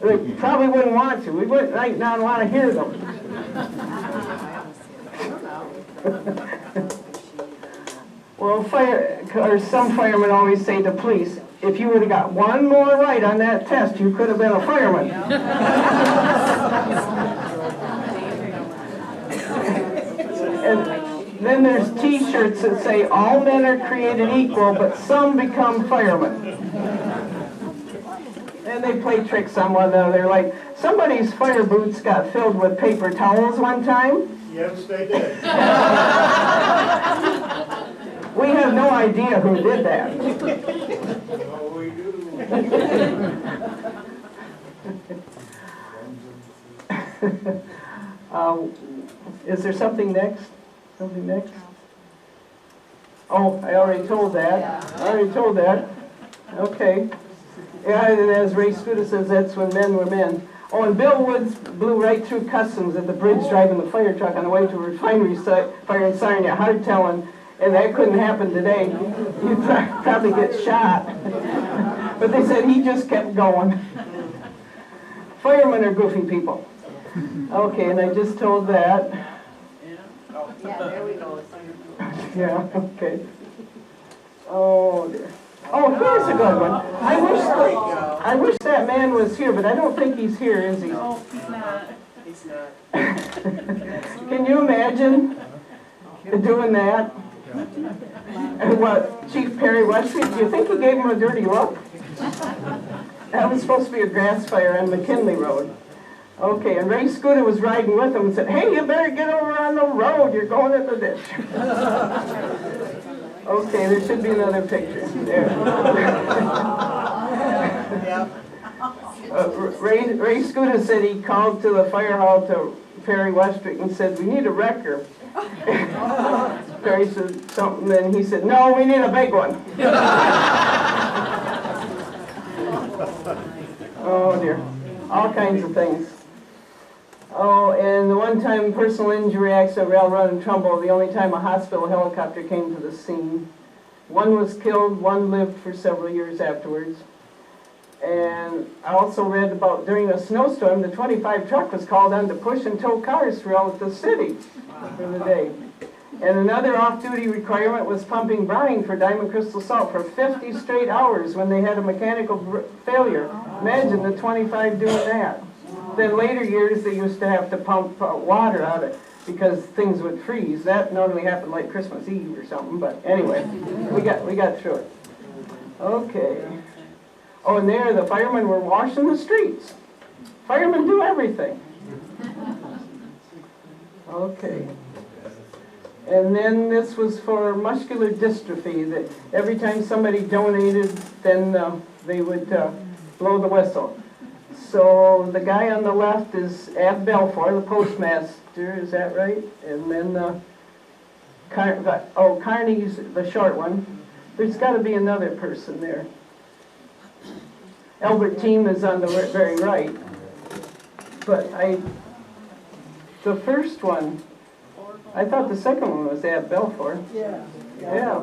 Speaker 1: They probably wouldn't want to. We wouldn't right now want to hear them. Well, some firemen always say to police, if you would have got one more right on that test, you could have been a fireman. And then there's T-shirts that say, all men are created equal, but some become firemen. And they play tricks on one another. Like, somebody's fire boots got filled with paper towels one time.
Speaker 2: Yes, they did.
Speaker 1: We have no idea who did that.
Speaker 2: Oh, we do.
Speaker 1: Is there something next? Something next? Oh, I already told that. Okay. Yeah, and as Ray Scuda says, that's when men were men. Oh, and Bill Woods blew right through customs at the bridge driving the fire truck on the way to a refinery fire in Sarnia, hard telling, and that couldn't happen today. You'd probably get shot. But they said he just kept going. Firemen are goofy people. Okay, and I just told that.
Speaker 3: Yeah, there we go.
Speaker 1: Yeah, okay. Oh, dear. Oh, here's a good one. I wish that man was here, but I don't think he's here, is he?
Speaker 3: No, he's not. He's not.
Speaker 1: Can you imagine doing that? And what, Chief Perry Westby, do you think he gave him a dirty look? That was supposed to be a grass fire on McKinley Road. Okay, and Ray Scuda was riding with him and said, hey, you better get over on the road, you're going in the ditch. Okay, there should be another picture. There. Ray Scuda said he called to the fire hall to Perry Westwick and said, we need a wrecker. Perry said something, and he said, no, we need a big one. Oh dear, all kinds of things. Oh, and the one-time personal injury accident, railroad and Trumbull, the only time a hospital helicopter came to the scene. One was killed, one lived for several years afterwards. And I also read about during a snowstorm, the 25 truck was called on to push and tow cars throughout the city for the day. And another off-duty requirement was pumping brine for Diamond Crystal Salt for 50 straight hours when they had a mechanical failure. Imagine the 25 doing that. Then later years they used to have to pump water out of it because things would freeze. That normally happened like Christmas Eve or something, but anyway, we got through it. Okay. Oh, and there the firemen were washing the streets. Firemen do everything. Okay. And then this was for muscular dystrophy, that every time somebody donated, then they would blow the whistle. So the guy on the left is Ab Belfour, the postmaster, is that right? And then Carney's the short one. There's got to be another person there. Albert Team is on the very right. But the first one, I thought the second one was Ab Belfour.
Speaker 5: Yeah.
Speaker 1: Yeah,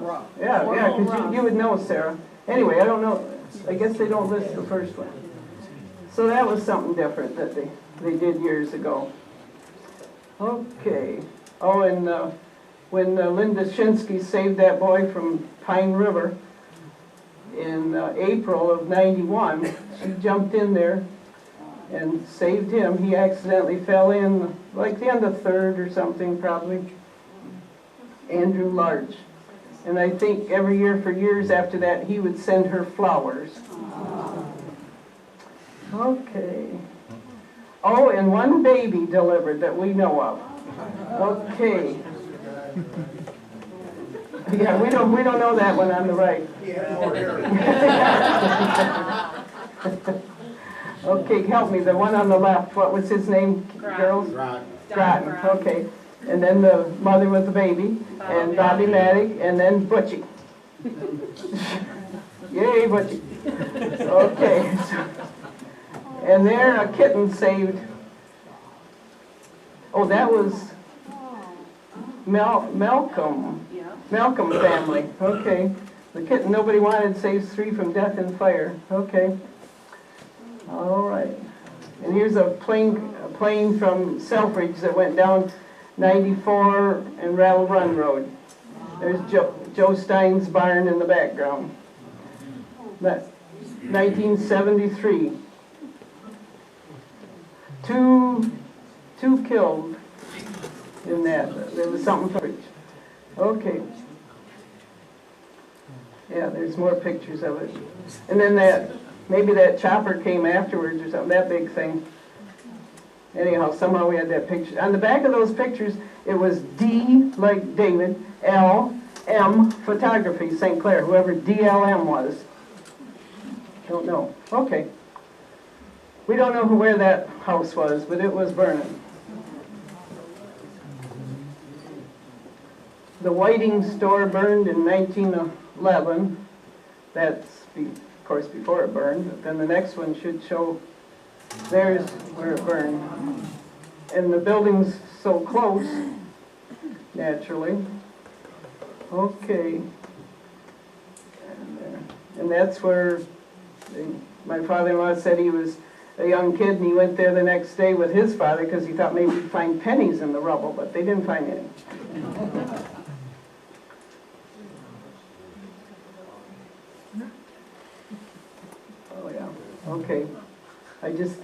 Speaker 1: because you would know, Sarah. Anyway, I don't know, I guess they don't list the first one. So that was something different that they did years ago. Okay. Oh, and when Linda Shinsky saved that boy from Pine River in April of '91, she jumped in there and saved him. He accidentally fell in, like the end of third or something, probably. Andrew Large. And I think every year for years after that, he would send her flowers. Okay. Oh, and one baby delivered that we know of. Okay. Yeah, we don't know that one on the right. Okay, help me. The one on the left. What was his name, girls? Groton. Okay. And then the mother with the baby, and Bobby Maddock, and then Butchie. Yay, Butchie. Okay. And there a kitten saved. Oh, that was Malcolm. Malcolm family. Okay. The kitten nobody wanted saves 3 from death and fire. Okay. All right. And here's a plane from Selfridge that went down 94 and Rattle Run Road. There's Joe Stein's barn in the background. That's 1973. Two killed in that. There was something for it. Okay. Yeah, there's more pictures of it. And then maybe that chopper came afterwards or something, that big thing. Anyhow, somehow we had that picture. On the back of those pictures, it was D, like David, L, M, photography, St. Clair, whoever DLM was. Don't know. Okay. We don't know where that house was, but it was burning. The Whiting store burned in 1911. That's, of course, before it burned. But then the next one should show there's where it burned. And the building's so close, naturally. Okay. And that's where my father-in-law said he was a young kid, and he went there the next day with his father because he thought maybe he'd find pennies in the rubble, but they didn't find any. Oh yeah, okay. I just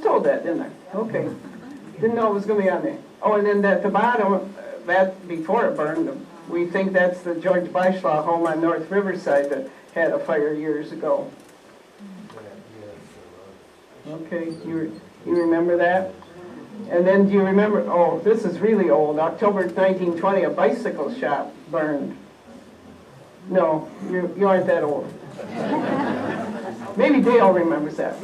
Speaker 1: told that, didn't I? Okay. Didn't know it was going to be on there. Oh, and then at the bottom, that before it burned, we think that's the George Beischlaw home on North Riverside that had a fire years ago. Okay, you remember that? And then do you remember, oh, this is really old, October 1920, a bicycle shop burned. No, you aren't that old. Maybe Dale remembers that.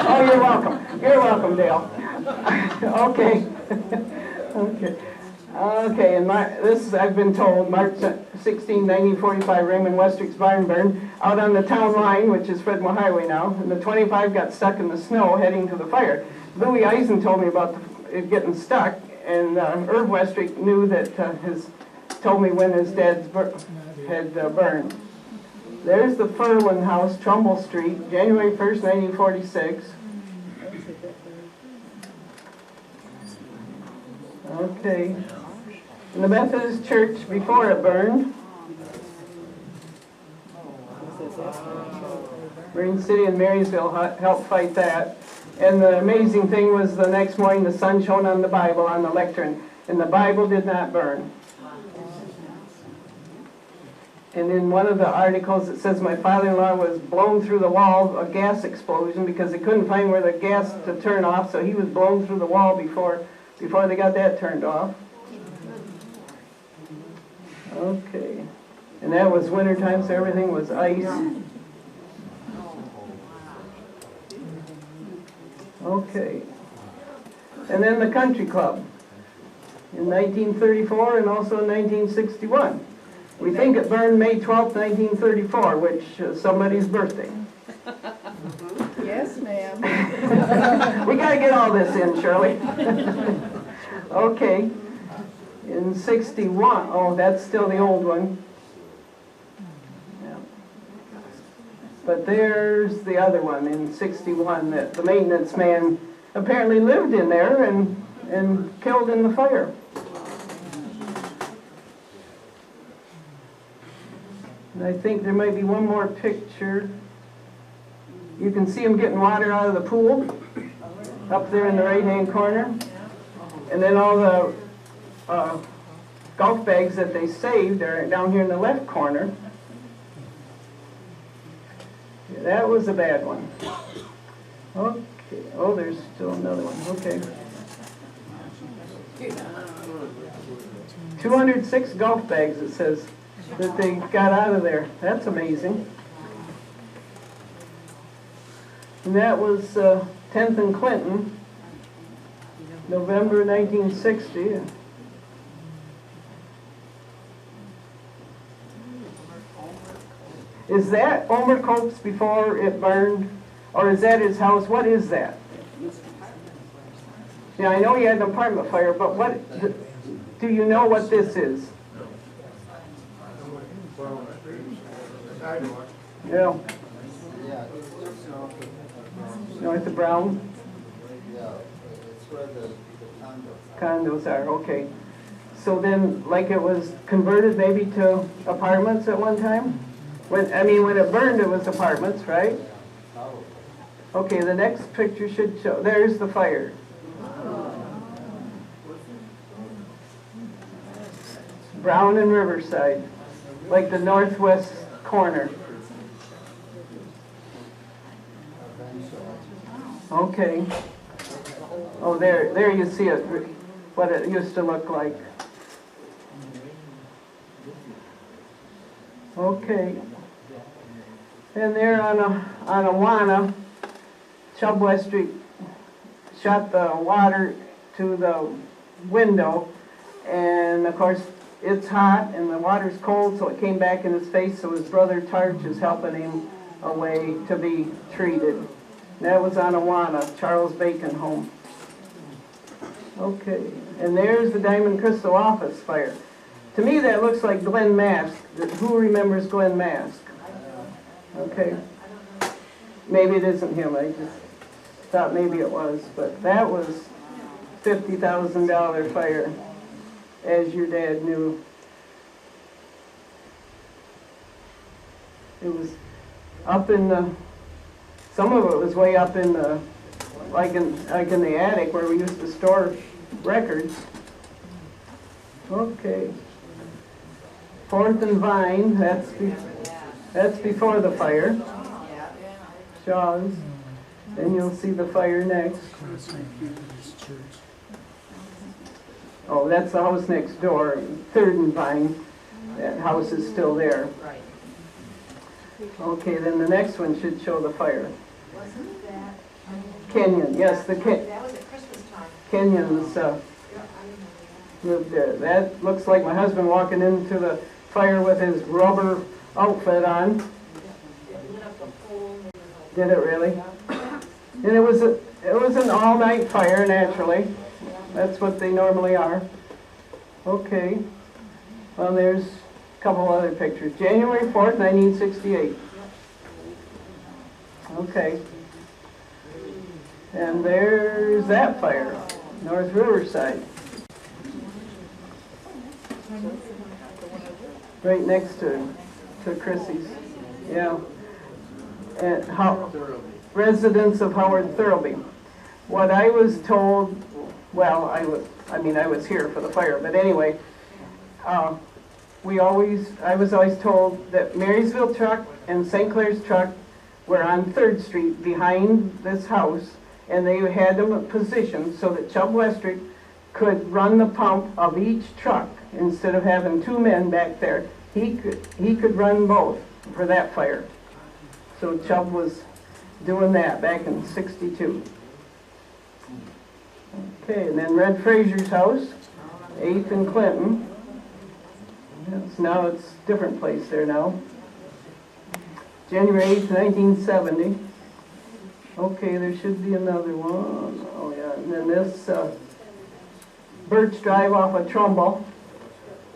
Speaker 1: Oh, you're welcome. You're welcome, Dale. Okay. Okay. Okay, and this, I've been told, March 16, 1945, Raymond Westrick's barn burned out on the town line, which is Fredmore Highway now, and the 25 got stuck in the snow heading to the fire. Louis Eisen told me about it getting stuck, and Irv Westrick knew that told me when his dad's had burned. There's the Furlan House, Trumbull Street, January 1st, 1946. Okay. And the Methodist Church before it burned. Marine City and Marysville helped fight that. And the amazing thing was the next morning the sun shone on the Bible on the lectern, and the Bible did not burn. And in one of the articles, it says my father-in-law was blown through the wall, a gas explosion, because they couldn't find where the gas to turn off, so he was blown through the wall before they got that turned off. Okay. And that was winter time, so everything was ice. Okay. And then the country club in 1934 and also in 1961. We think it burned May 12th, 1934, which is somebody's birthday.
Speaker 3: Yes, ma'am.
Speaker 1: We gotta get all this in, Shirley. Okay. In 61, oh, that's still the old one. Yeah. But there's the other one in 61 that the maintenance man apparently lived in there and killed in the fire. And I think there might be one more picture. You can see him getting water out of the pool up there in the right-hand corner. And then all the golf bags that they saved are down here in the left corner. Yeah, that was a bad one. Okay. Oh, there's still another one. Okay. 206 golf bags, it says, that they got out of there. That's amazing. And that was 10th and Clinton, November 1960. Is that Omer Cope's before it burned? Or is that his house? What is that? Yeah, I know he had an apartment fire, but what, do you know what this is? Yeah. North of Brown?
Speaker 5: Yeah, it's where the
Speaker 1: Condos are, okay. So then, like it was converted maybe to apartments at one time? When it burned, it was apartments, right? Okay, the next picture should show, there's the fire. Brown and Riverside, like the northwest corner. Okay. Oh, there you see it, what it used to look like. Okay. And there on Awana, Chubb West Street shot the water to the window, and of course it's hot and the water's cold, so it came back in his face, so his brother Tarch is helping him away to be treated. And that was on Awana, Charles Bacon home. Okay, and there's the Diamond Crystal office fire. To me that looks like Glenn Mask. Who remembers Glenn Mask? Okay. Maybe it isn't him, I just thought maybe it was, but that was $50,000 fire, as your dad knew. It was up in the, some of it was way up in the, like in the attic where we used to store records. Okay. 4th and Vine, that's before the fire. Shaw's. Then you'll see the fire next. Oh, that's the house next door, 3rd and Vine. That house is still there. Okay, then the next one should show the fire. Kenyon, yes, the
Speaker 6: That was at Christmas time.
Speaker 1: Kenyons lived there. That looks like my husband walking into the fire with his rubber outfit on. Did it really? And it was an all-night fire, naturally. That's what they normally are. Okay. Well, there's a couple other pictures. January 4th, 1968. Okay. And there's that fire, North Riverside. Right next to Chrissy's. Yeah. And residents of Howard Thirlby. What I was told, well, I was here for the fire, but anyway, I was always told that Marysville truck and St. Clair's truck were on 3rd Street behind this house, and they had them positioned so that Chubb Westrick could run the pump of each truck instead of having 2 men back there. He could run both for that fire. So Chubb was doing that back in '62. Okay, and then Red Frazier's house, 8th and Clinton. Now it's a different place there now. January 8th, 1970. Okay, there should be another one. Oh yeah, and then this Birch Drive off of Trumbull,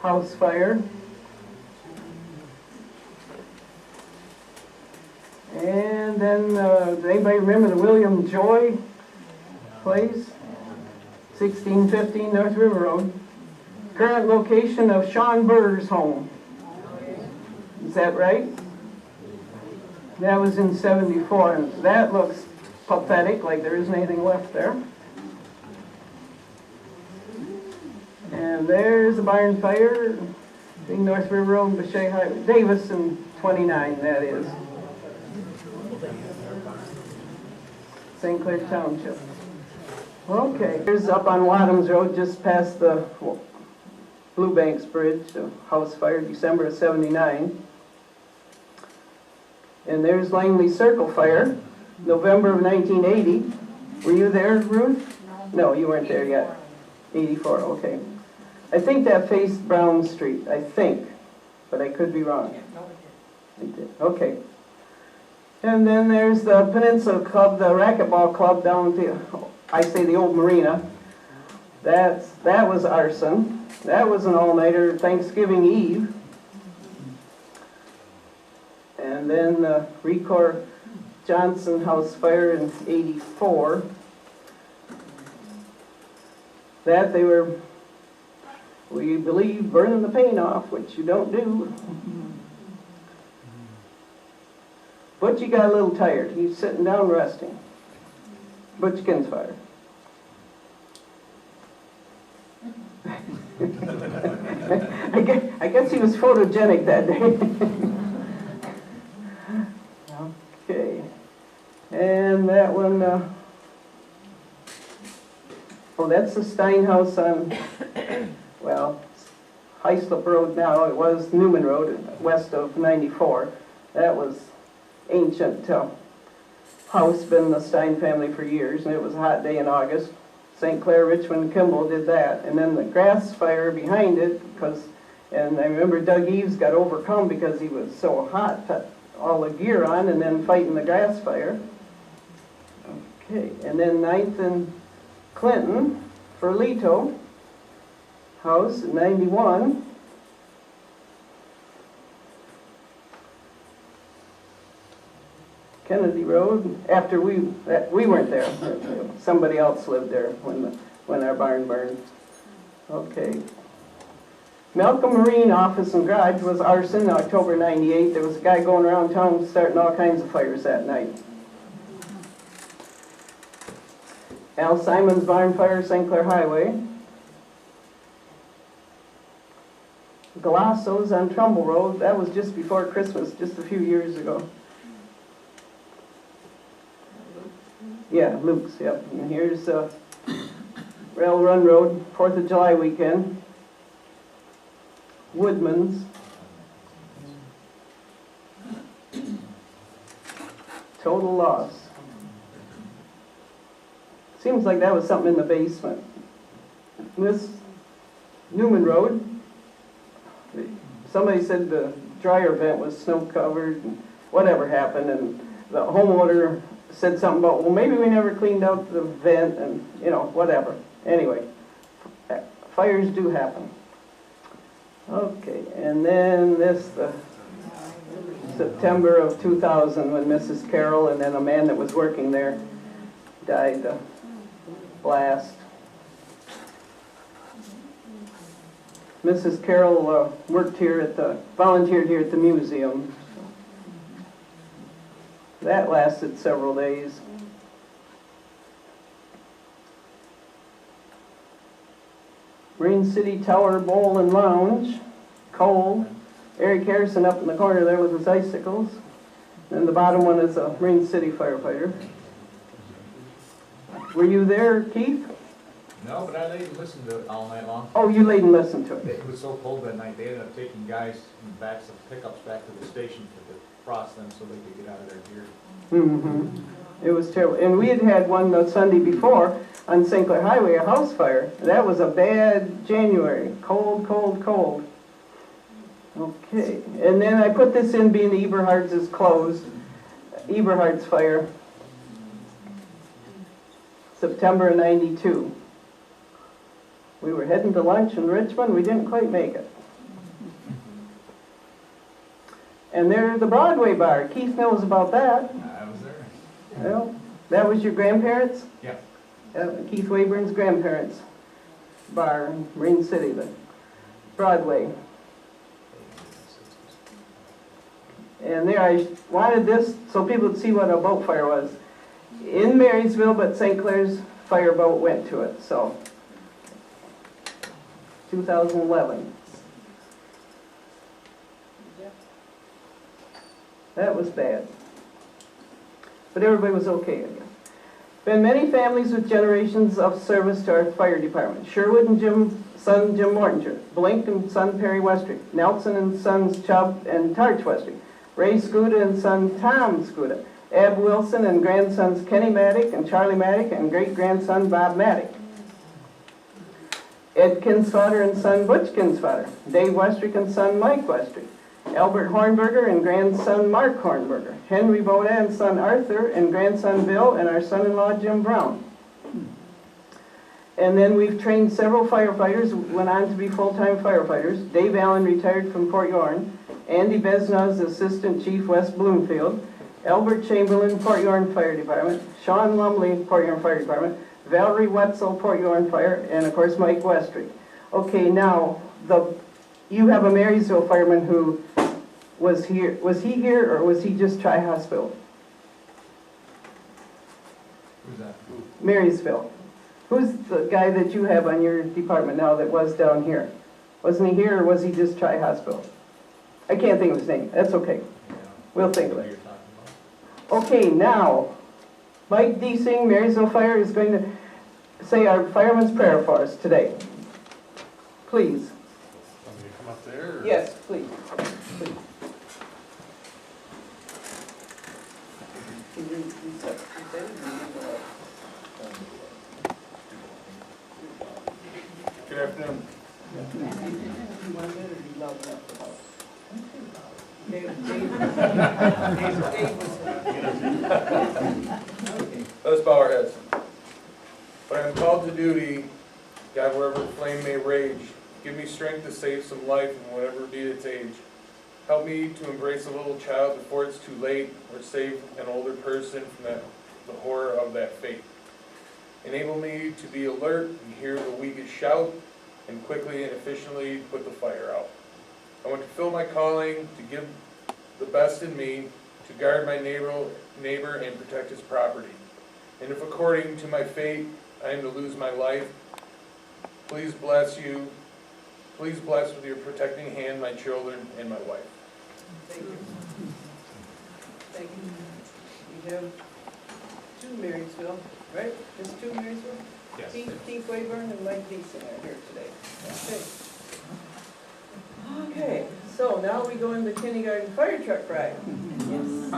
Speaker 1: house fire. And then, does anybody remember the William Joy place? 1615 North River Road. Current location of Sean Burr's home. Is that right? That was in '74, and that looks pathetic, like there isn't anything left there. And there's a barn fire, Big North River Road, Bechet Highway, Davis and 29, that is. St. Clair Township. Okay, here's up on Wadhams Road, just past the Blue Banks Bridge, a house fire, December of '79. And there's Langley Circle Fire, November of 1980. Were you there, Ruth? No, you weren't there yet. 84, okay. I think that faced Brown Street, I think, but I could be wrong. It did. Okay. And then there's the Peninsula Club, the racquetball club down at the, I say the old marina. That was arson. That was an all-nighter Thanksgiving Eve. And then Recor Johnson House Fire in '84. That they were, we believe, burning the paint off, which you don't do. Butchie got a little tired. He's sitting down resting. Butchkin's fire. I guess he was photogenic that day. Okay. And that one, oh, that's the Stein House on, well, Hyslop Road now. It was Newman Road, west of 94. That was ancient house, been in the Stein family for years, and it was a hot day in August. St. Clair, Richmond, Kimball did that. And then the grass fire behind it, and I remember Doug Eves got overcome because he was so hot, put all the gear on, and then fighting the grass fire. Okay, and then 9th and Clinton, for Leto, house, 91. Kennedy Road, after we weren't there. Somebody else lived there when our barn burned. Okay. Malcolm Marine office and garage was arson, October '98. There was a guy going around town starting all kinds of fires that night. Al Simon's barn fire, St. Clair Highway. Galosso's on Trumbull Road, that was just before Christmas, just a few years ago. Yeah, Luke's, yep. And here's Rail Run Road, 4th of July weekend. Woodman's. Total loss. Seems like that was something in the basement. This Newman Road, somebody said the dryer vent was snow covered and whatever happened, and the homeowner said something about, well, maybe we never cleaned out the vent, and whatever. Anyway, fires do happen. Okay, and then this, September of 2000, when Mrs. Carroll and then a man that was working there died of blast. Mrs. Carroll volunteered here at the museum. That lasted several days. Marine City Tower Bowl and Lounge, coal. Eric Harrison up in the corner there with his icicles. And the bottom one is a Marine City firefighter. Were you there, Keith?
Speaker 6: No, but I laid and listened to it all night long.
Speaker 1: Oh, you laid and listened to it.
Speaker 6: It was so cold that night, they ended up taking guys in the backs of pickups back to the station to defrost them so they could get out of their gear.
Speaker 1: Mm-hmm. It was terrible. And we had had one the Sunday before on St.Clair Highway, a house fire. That was a bad January. Cold, cold, cold. Okay. And then I put this in being Eberhard's is closed. Eberhard's fire. September of '92. We were heading to lunch in Richmond. We didn't quite make it. And there's the Broadway bar. Keith knows about that.
Speaker 6: I was there.
Speaker 1: Well, that was your grandparents?
Speaker 6: Yeah.
Speaker 1: Keith Wayburn's grandparents' bar in Marine City, the Broadway. And there, I wanted this so people would see what a boat fire was. In Marysville, but St. Clair's fireboat went to it, so. 2011. That was bad. But everybody was okay, I guess. Been many families with generations of service to our fire department. Sherwood and son Jim Mortinger, Blink and son Perry Westrick, Nelson and sons Chubb and Tarch Westrick, Ray Scuda and son Tom Scuda, Ab Wilson and grandsons Kenny Maddock and Charlie Maddock and great-grandson Bob Maddock, Ed Kinsfater and son Butch Kinsfater, Dave Westrick and son Mike Westrick, Albert Hornberger and grandson Mark Hornberger, Henry Boda and son Arthur and grandson Bill, and our son-in-law Jim Brown. And then we've trained several firefighters, went on to be full-time firefighters. Dave Allen retired from Port Yorn, Andy Besnaz, Assistant Chief, West Bloomfield, Albert Chamberlain, Port Yorn Fire Department, Sean Lumley, Port Yorn Fire Department, Valerie Wetzel, Port Yorn Fire, and of course Mike Westrick. Okay, now, you have a Marysville fireman who was here. Was he here or was he just Tri-Hospital?
Speaker 6: Who's that?
Speaker 1: Marysville. Who's the guy that you have on your department now that was down here? Wasn't he here or was he just Tri-Hospital? I can't think of his name. That's okay. We'll think of
Speaker 6: Who
Speaker 1: it.
Speaker 6: you're talking about?
Speaker 1: Okay, now, Mike Deasing, Marysville Fire, is going to say our fireman's prayer for us today. Please.
Speaker 2: Want me to come up there?
Speaker 1: Yes, please. Please. Can you reset?
Speaker 2: Good afternoon. Let us bow our heads. When I am called to duty, God, wherever flame may rage, give me strength to save some life in whatever be its age. Help me to embrace a little child before it's too late, or save an older person from the horror of that fate. Enable me to be alert and hear the weakest shout, and quickly and efficiently put the fire out. I want to fill my calling to give the best in me, to guard my neighbor and protect his property. And if according to my fate I am to lose my life, please bless with your protecting hand my children and my wife.
Speaker 1: Thank you. Thank you. We have two Marysville, right? Just two Marysville?
Speaker 6: Yes.
Speaker 1: Keith Wayburn and Mike Deason are here today. Okay. Okay, so now we go into kindergarten fire truck ride. Yes.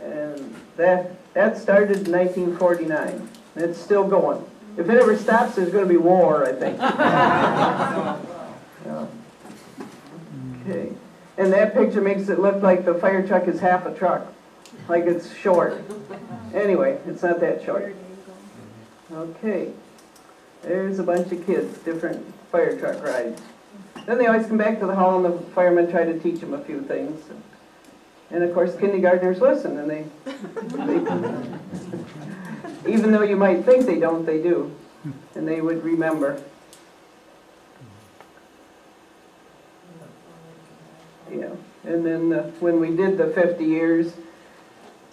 Speaker 1: And that started in 1949. It's still going. If it ever stops, there's going to be war, I think. Yeah. Okay. And that picture makes it look like the fire truck is half a truck, like it's short. Anyway, it's not that short. Okay. There's a bunch of kids, different fire truck rides. Then they always come back to the hall and the firemen try to teach them a few things. And of course, kindergartners listen, and they even though you might think they don't, they do. And they would remember. Yeah. And then when we did the 50 years,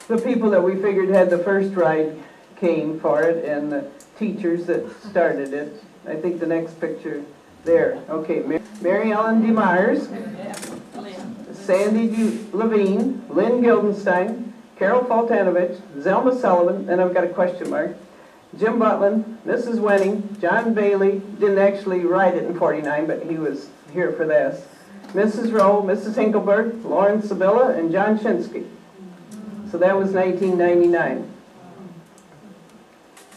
Speaker 1: the people that we figured had the first ride came for it, and teachers that started it. I think the next picture there. Okay, Mary Ellen DeMyers, Sandy Levine, Lynn Gildenstein, Carol Fultanovich, Zelma Sullivan, and I've got a question mark, Jim Butlin, Mrs. Wenning, John Bailey, didn't actually write it in 49, but he was here for this, Mrs. Rowe, Mrs. Hinkleberg, Lauren Sabilla, and John Shinsky. So that was 1999.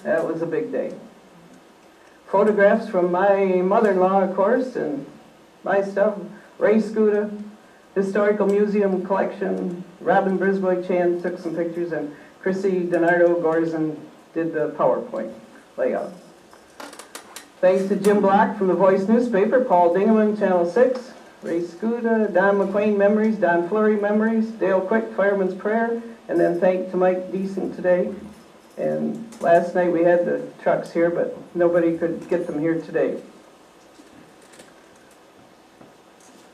Speaker 1: That was a big day. Photographs from my mother-in-law, of course, and my stuff, Ray Scuda, Historical Museum collection, Robin Brisboy Chan took some pictures, and Chrissy Donardo Gorzen did the PowerPoint layout. Thanks to Jim Block from the Voice newspaper, Paul Dingeman, Channel 6, Ray Scuda, Don McQuain Memories, Don Flurry Memories, Dale Quick, Fireman's Prayer, and then thanks to Mike Deason today. And last night we had the trucks here, but nobody could get them here today.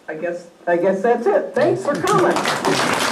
Speaker 1: I guess that's it. Thanks for coming.